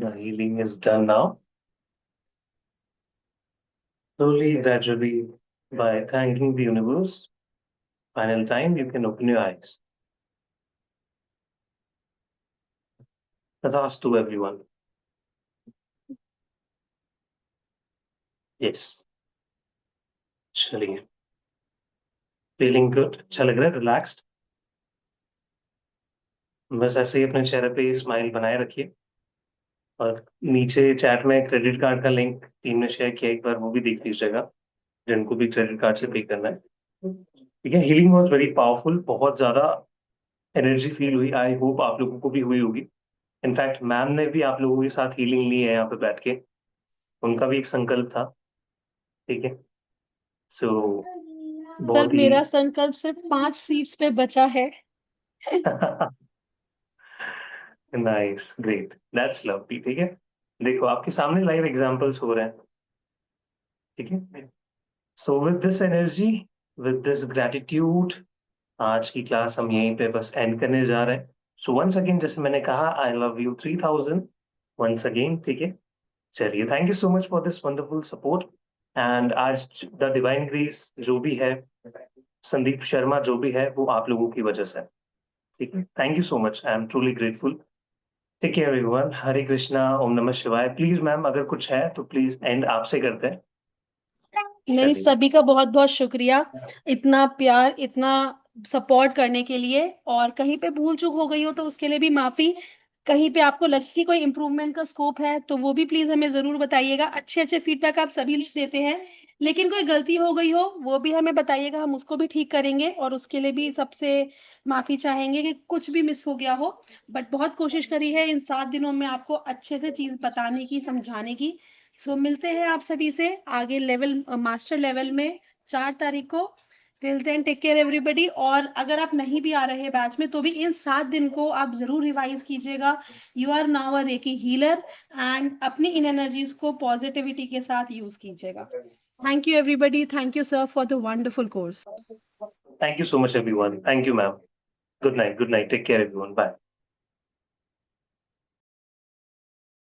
Speaker 3: The healing is done now. Slowly, gradually, by thanking the universe, final time, you can open your eyes. Tathastu, everyone. Yes. चलिए. Feeling good? अच्छा लग रहा है? Relaxed? बस ऐसे ही अपने चेहरे पे स्माइल बनाए रखिए. और नीचे चैट में क्रेडिट कार्ड का लिंक टीम ने शेयर किया, एक बार वो भी देख लीजिएगा जिनको भी क्रेडिट कार्ड से पे करना है. ठीक है. Healing was very powerful. बहुत ज्यादा एनर्जी फील हुई. आई होप आप लोगों को भी हुई होगी. इनफैक्ट मैम ने भी आप लोगों के साथ हीलिंग ली है यहाँ पे बैठ के. उनका भी एक संकल्प था. ठीक है. सो
Speaker 1: सर
Speaker 3: बहुत ही
Speaker 1: मेरा संकल्प सिर्फ 5 सीट्स पे बचा है.
Speaker 3: Nice, great, that's lovely. ठीक है. देखो आपके सामने लाइव एग्जांपल्स हो रहे हैं. ठीक है. So with this energy, with this gratitude, आज की क्लास हम यहीं पे बस एंड करने जा रहे हैं. सो वंस अगेन, जैसे मैंने कहा, I love you 3000 once again. ठीक है. चलिए, thank you so much for this wonderful support. And आज द डिवाइन ग्रेस जो भी है, संदीप शर्मा जो भी है, वो आप लोगों की वजह से है. ठीक है. Thank you so much. I am truly grateful. Take care everyone. Hare Krishna, ओम नमः शिवाय. प्लीज मैम, अगर कुछ है तो प्लीज एंड आपसे करते हैं.
Speaker 1: नहीं,
Speaker 3: चलिए.
Speaker 1: सभी का बहुत बहुत शुक्रिया इतना प्यार, इतना सपोर्ट करने के लिए. और कहीं पे भूल चूक हो गई हो तो उसके लिए भी माफी. कहीं पे आपको लगे कि कोई इम्प्रूवमेंट का स्कोप है तो वो भी प्लीज हमें जरूर बताइएगा. अच्छे अच्छे फीडबैक आप सभी लोग देते हैं, लेकिन कोई गलती हो गई हो वो भी हमें बताइएगा, हम उसको भी ठीक करेंगे. और उसके लिए भी सबसे माफी चाहेंगे कि कुछ भी मिस हो गया हो. बट बहुत कोशिश करी है इन 7 दिनों में आपको अच्छे से चीज बताने की, समझाने की. सो मिलते हैं आप सभी से आगे लेवल, मास्टर लेवल में 4 तारीख को. Till then take care everybody. और अगर आप नहीं भी आ रहे बैच में तो भी इन 7 दिन को आप जरूर रिवाइज कीजिएगा. You are now a reiki healer and अपनी इन एनर्जीज को पॉजिटिविटी के साथ यूज कीजिएगा. Thank you everybody. Thank you sir for the wonderful course.
Speaker 3: Thank you so much everyone. Thank you ma'am. Good night. Good night. Take care everyone. Bye.